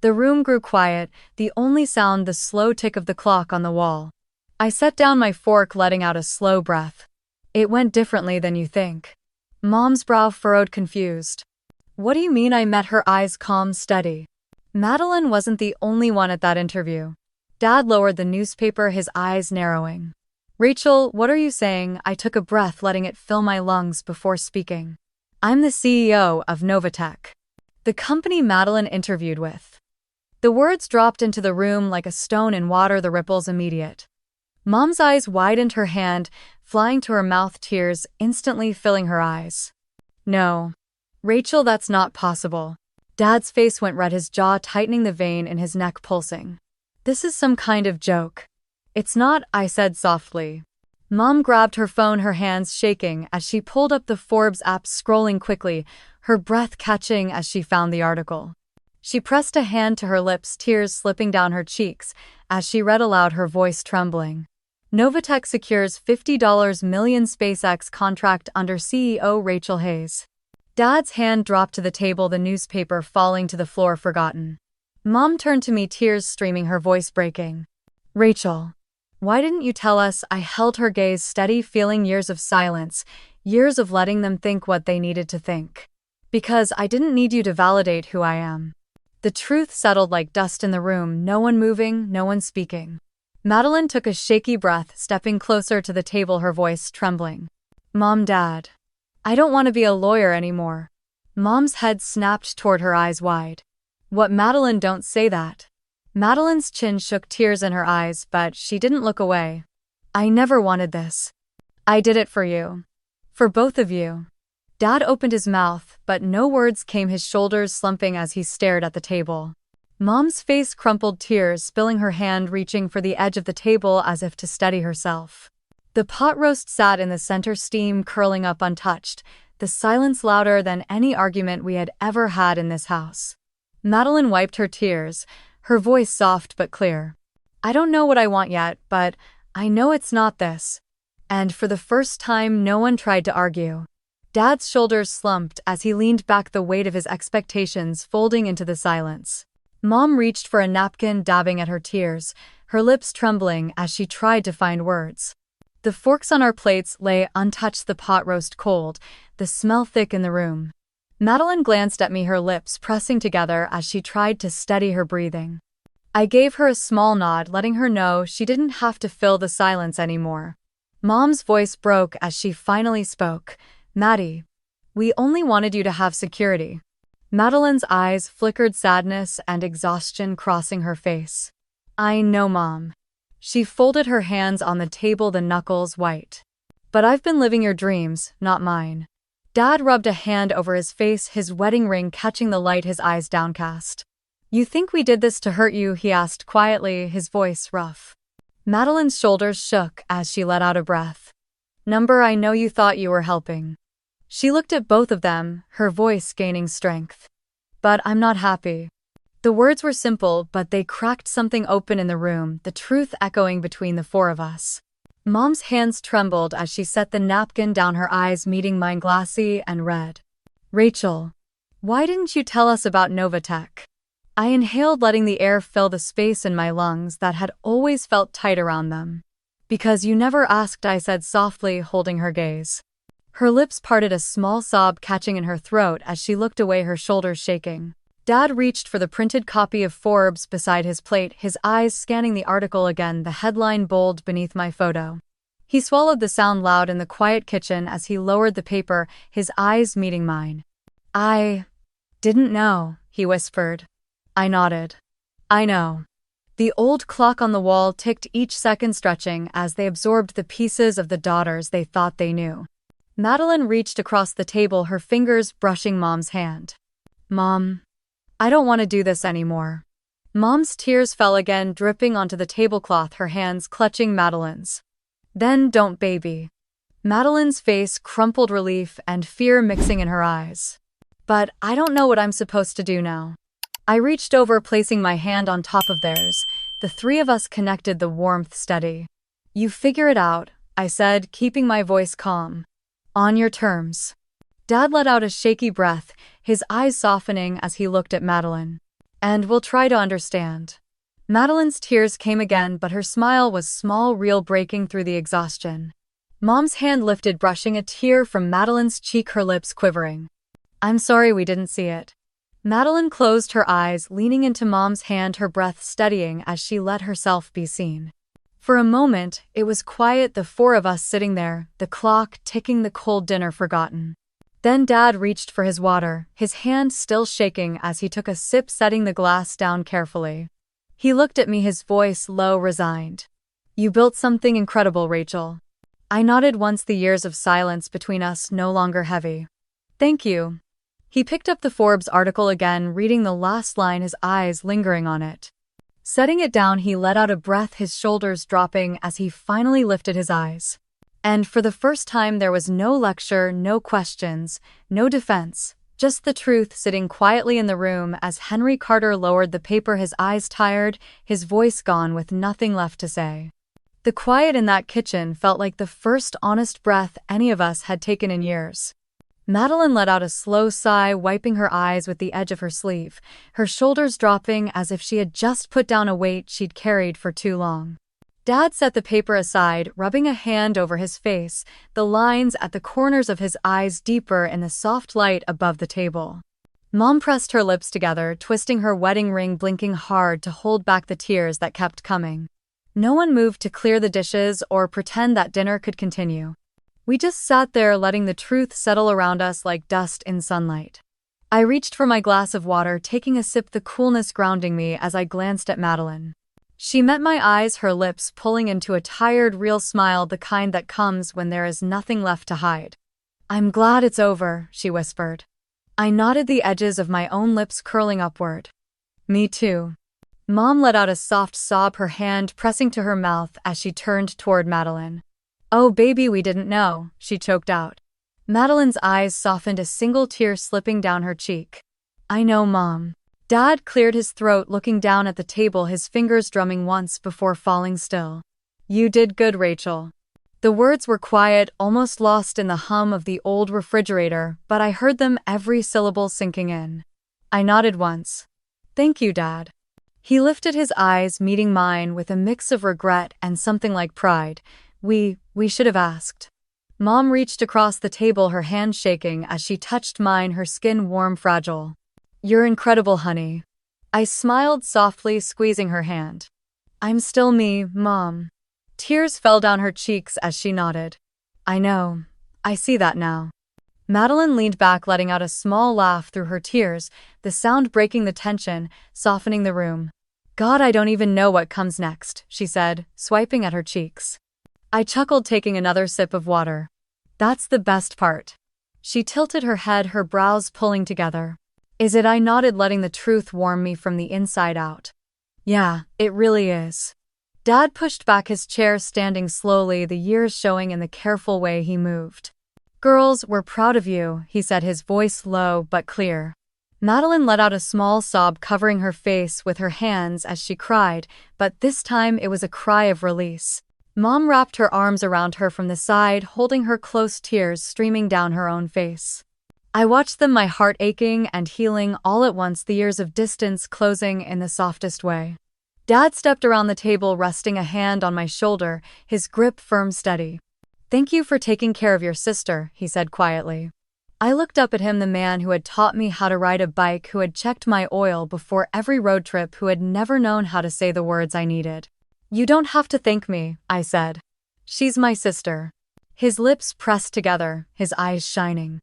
A: The room grew quiet, the only sound the slow tick of the clock on the wall. I set down my fork, letting out a slow breath. "It went differently than you think." Mom's brow furrowed, confused. "What do you mean?" I met her eyes, calm, steady. Madeline wasn't the only one at that interview. Dad lowered the newspaper, his eyes narrowing. "Rachel, what are you saying?" I took a breath, letting it fill my lungs before speaking. "I'm the CEO of Novatech, the company Madeline interviewed with." The words dropped into the room like a stone in water, the ripples immediate. Mom's eyes widened, her hand flying to her mouth, tears instantly filling her eyes. "No. Rachel, that's not possible." Dad's face went red, his jaw tightening, the vein in his neck pulsing. "This is some kind of joke." "It's not," I said softly. Mom grabbed her phone, her hands shaking as she pulled up the Forbes app, scrolling quickly, her breath catching as she found the article. She pressed a hand to her lips, tears slipping down her cheeks as she read aloud, her voice trembling. "Novatech secures $50 million SpaceX contract under CEO Rachel Hayes." Dad's hand dropped to the table, the newspaper falling to the floor, forgotten. Mom turned to me, tears streaming, her voice breaking. "Rachel, why didn't you tell us?" I held her gaze steady, feeling years of silence, years of letting them think what they needed to think. "Because I didn't need you to validate who I am." The truth settled like dust in the room, no one moving, no one speaking. Madeline took a shaky breath, stepping closer to the table, her voice trembling. "Mom, Dad, I don't want to be a lawyer anymore." Mom's head snapped toward her, eyes wide. "What, Madeline, don't say that." Madeline's chin shook, tears in her eyes, but she didn't look away. "I never wanted this. I did it for you. For both of you." Dad opened his mouth, but no words came, his shoulders slumping as he stared at the table. Mom's face crumpled, tears spilling, her hand reaching for the edge of the table as if to steady herself. The pot roast sat in the center, steam curling up untouched, the silence louder than any argument we had ever had in this house. Madeline wiped her tears, her voice soft but clear. "I don't know what I want yet, but I know it's not this." And for the first time, no one tried to argue. Dad's shoulders slumped as he leaned back, the weight of his expectations folding into the silence. Mom reached for a napkin, dabbing at her tears, her lips trembling as she tried to find words. The forks on our plates lay untouched, the pot roast cold, the smell thick in the room. Madeline glanced at me, her lips pressing together as she tried to steady her breathing. I gave her a small nod, letting her know she didn't have to fill the silence anymore. Mom's voice broke as she finally spoke. "Maddie, we only wanted you to have security." Madeline's eyes flickered, sadness and exhaustion crossing her face. "I know, Mom." She folded her hands on the table, the knuckles white. "But I've been living your dreams, not mine." Dad rubbed a hand over his face, his wedding ring catching the light, his eyes downcast. "You think we did this to hurt you?" he asked quietly, his voice rough. Madeline's shoulders shook as she let out a breath. "Number, I know you thought you were helping." She looked at both of them, her voice gaining strength. "But I'm not happy." The words were simple, but they cracked something open in the room, the truth echoing between the four of us. Mom's hands trembled as she set the napkin down, her eyes meeting mine, glassy and red. "Rachel, why didn't you tell us about Novatech?" I inhaled, letting the air fill the space in my lungs that had always felt tight around them. "Because you never asked," I said softly, holding her gaze. Her lips parted, a small sob catching in her throat as she looked away, her shoulders shaking. Dad reached for the printed copy of Forbes beside his plate, his eyes scanning the article again, the headline bold beneath my photo. He swallowed, the sound loud in the quiet kitchen as he lowered the paper, his eyes meeting mine. "I didn't know," he whispered. I nodded. "I know." The old clock on the wall ticked each second, stretching as they absorbed the pieces of the daughters they thought they knew. Madeline reached across the table, her fingers brushing Mom's hand. "Mom, I don't want to do this anymore." Mom's tears fell again, dripping onto the tablecloth, her hands clutching Madeline's. "Then don't, baby." Madeline's face crumpled, relief and fear mixing in her eyes. "But I don't know what I'm supposed to do now." I reached over, placing my hand on top of theirs. The three of us connected, the warmth steady. "You figure it out," I said, keeping my voice calm. "On your terms." Dad let out a shaky breath, his eyes softening as he looked at Madeline. "And we'll try to understand." Madeline's tears came again, but her smile was small, real, breaking through the exhaustion. Mom's hand lifted, brushing a tear from Madeline's cheek, her lips quivering. "I'm sorry we didn't see it." Madeline closed her eyes, leaning into Mom's hand, her breath steadying as she let herself be seen. For a moment, it was quiet, the four of us sitting there, the clock ticking, the cold dinner forgotten. Then Dad reached for his water, his hand still shaking as he took a sip, setting the glass down carefully. He looked at me, his voice low, resigned. "You built something incredible, Rachel." I nodded once, the years of silence between us no longer heavy. "Thank you." He picked up the Forbes article again, reading the last line, his eyes lingering on it. Setting it down, he let out a breath, his shoulders dropping as he finally lifted his eyes. And for the first time, there was no lecture, no questions, no defense, just the truth sitting quietly in the room as Henry Carter lowered the paper, his eyes tired, his voice gone, with nothing left to say. The quiet in that kitchen felt like the first honest breath any of us had taken in years. Madeline let out a slow sigh, wiping her eyes with the edge of her sleeve, her shoulders dropping as if she had just put down a weight she'd carried for too long. Dad set the paper aside, rubbing a hand over his face, the lines at the corners of his eyes deeper in the soft light above the table. Mom pressed her lips together, twisting her wedding ring, blinking hard to hold back the tears that kept coming. No one moved to clear the dishes or pretend that dinner could continue. We just sat there, letting the truth settle around us like dust in sunlight. I reached for my glass of water, taking a sip, the coolness grounding me as I glanced at Madeline. She met my eyes, her lips pulling into a tired, real smile, the kind that comes when there is nothing left to hide. "I'm glad it's over," she whispered. I nodded, the edges of my own lips curling upward. "Me too." Mom let out a soft sob, her hand pressing to her mouth as she turned toward Madeline. "Oh baby, we didn't know," she choked out. Madeline's eyes softened, a single tear slipping down her cheek. "I know, Mom." Dad cleared his throat, looking down at the table, his fingers drumming once before falling still. "You did good, Rachel." The words were quiet, almost lost in the hum of the old refrigerator, but I heard them, every syllable sinking in. I nodded once. "Thank you, Dad." He lifted his eyes, meeting mine with a mix of regret and something like pride. We should have asked." Mom reached across the table, her hand shaking as she touched mine, her skin warm, fragile. "You're incredible, honey." I smiled softly, squeezing her hand. "I'm still me, Mom." Tears fell down her cheeks as she nodded. "I know. I see that now." Madeline leaned back, letting out a small laugh through her tears, the sound breaking the tension, softening the room. "God, I don't even know what comes next," she said, swiping at her cheeks. I chuckled, taking another sip of water. "That's the best part." She tilted her head, her brows pulling together. "Is it?" I nodded, letting the truth warm me from the inside out. "Yeah, it really is." Dad pushed back his chair, standing slowly, the years showing in the careful way he moved. "Girls, we're proud of you," he said, his voice low but clear. Madeline let out a small sob, covering her face with her hands as she cried, but this time it was a cry of release. Mom wrapped her arms around her from the side, holding her close, tears streaming down her own face. I watched them, my heart aching and healing all at once, the years of distance closing in the softest way. Dad stepped around the table, resting a hand on my shoulder, his grip firm, steady. "Thank you for taking care of your sister," he said quietly. I looked up at him, the man who had taught me how to ride a bike, who had checked my oil before every road trip, who had never known how to say the words I needed. "You don't have to thank me," I said. "She's my sister." His lips pressed together, his eyes shining.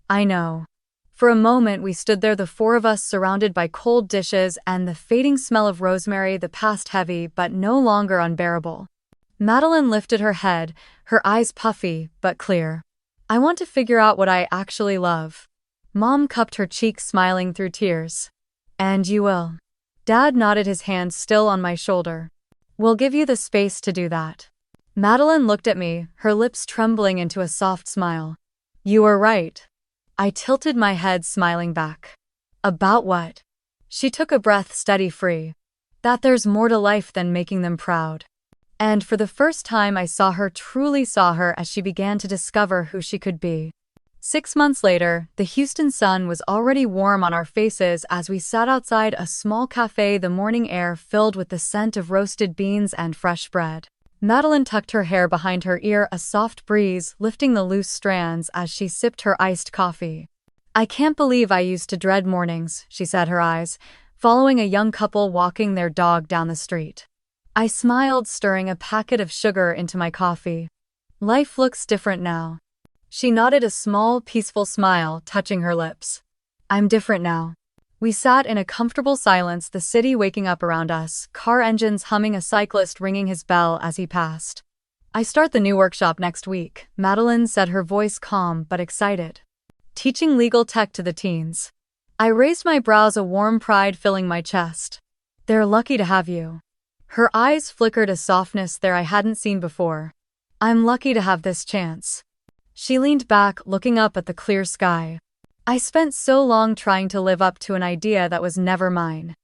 A: "I know." For a moment we stood there, the four of us, surrounded by cold dishes and the fading smell of rosemary, the past heavy but no longer unbearable. Madeline lifted her head, her eyes puffy but clear. "I want to figure out what I actually love." Mom cupped her cheek, smiling through tears. "And you will." Dad nodded, his hand still on my shoulder. "We'll give you the space to do that." Madeline looked at me, her lips trembling into a soft smile. "You were right." I tilted my head, smiling back. "About what?" She took a breath, steady, free. "That there's more to life than making them proud." And for the first time I truly saw her as she began to discover who she could be. 6 months later, the Houston sun was already warm on our faces as we sat outside a small cafe, the morning air filled with the scent of roasted beans and fresh bread. Madeline tucked her hair behind her ear, a soft breeze lifting the loose strands as she sipped her iced coffee. "I can't believe I used to dread mornings," she said, her eyes following a young couple walking their dog down the street. I smiled, stirring a packet of sugar into my coffee. "Life looks different now." She nodded, a small, peaceful smile touching her lips. "I'm different now." We sat in a comfortable silence, the city waking up around us, car engines humming, a cyclist ringing his bell as he passed. "I start the new workshop next week," Madeline said, her voice calm but excited. "Teaching legal tech to the teens." I raised my brows, a warm pride filling my chest. "They're lucky to have you." Her eyes flickered, a softness there I hadn't seen before. "I'm lucky to have this chance." She leaned back, looking up at the clear sky. "I spent so long trying to live up to an idea that was never mine."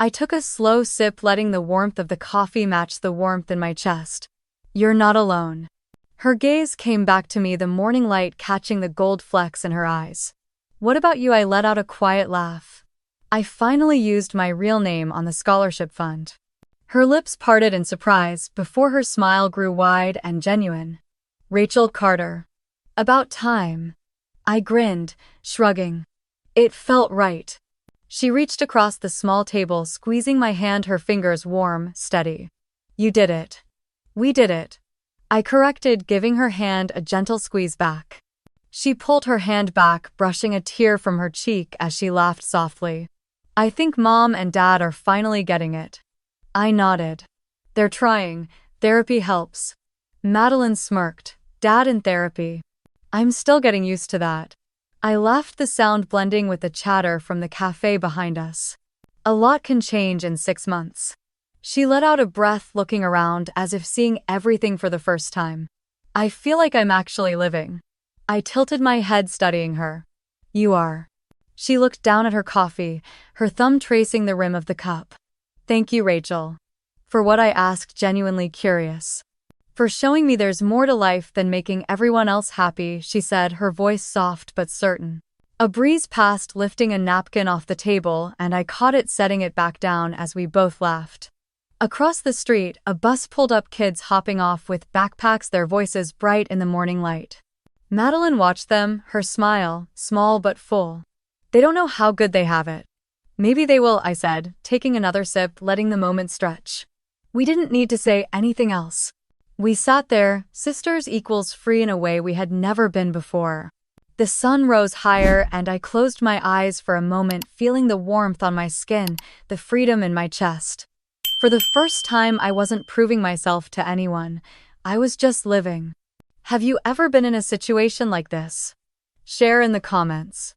A: I took a slow sip, letting the warmth of the coffee match the warmth in my chest. "You're not alone." Her gaze came back to me, the morning light catching the gold flecks in her eyes. "What about you?" I let out a quiet laugh. "I finally used my real name on the scholarship fund." Her lips parted in surprise before her smile grew wide and genuine. "Rachel Carter." "About time." I grinned, shrugging. It felt right. She reached across the small table, squeezing my hand, her fingers warm, steady. "You did it." "We did it." I corrected, giving her hand a gentle squeeze back. She pulled her hand back, brushing a tear from her cheek as she laughed softly. "I think Mom and Dad are finally getting it." I nodded. "They're trying. Therapy helps." Madeline smirked. "Dad in therapy. I'm still getting used to that." I laughed, the sound blending with the chatter from the cafe behind us. "A lot can change in 6 months." She let out a breath, looking around as if seeing everything for the first time. "I feel like I'm actually living." I tilted my head, studying her. "You are." She looked down at her coffee, her thumb tracing the rim of the cup. "Thank you, Rachel." "For what?" I asked, genuinely curious. "For showing me there's more to life than making everyone else happy," she said, her voice soft but certain. A breeze passed, lifting a napkin off the table, and I caught it, setting it back down as we both laughed. Across the street, a bus pulled up, kids hopping off with backpacks, their voices bright in the morning light. Madeline watched them, her smile, small but full. "They don't know how good they have it." "Maybe they will," I said, taking another sip, letting the moment stretch. We didn't need to say anything else. We sat there, sisters equals free in a way we had never been before. The sun rose higher and I closed my eyes for a moment, feeling the warmth on my skin, the freedom in my chest. For the first time, I wasn't proving myself to anyone. I was just living. Have you ever been in a situation like this? Share in the comments.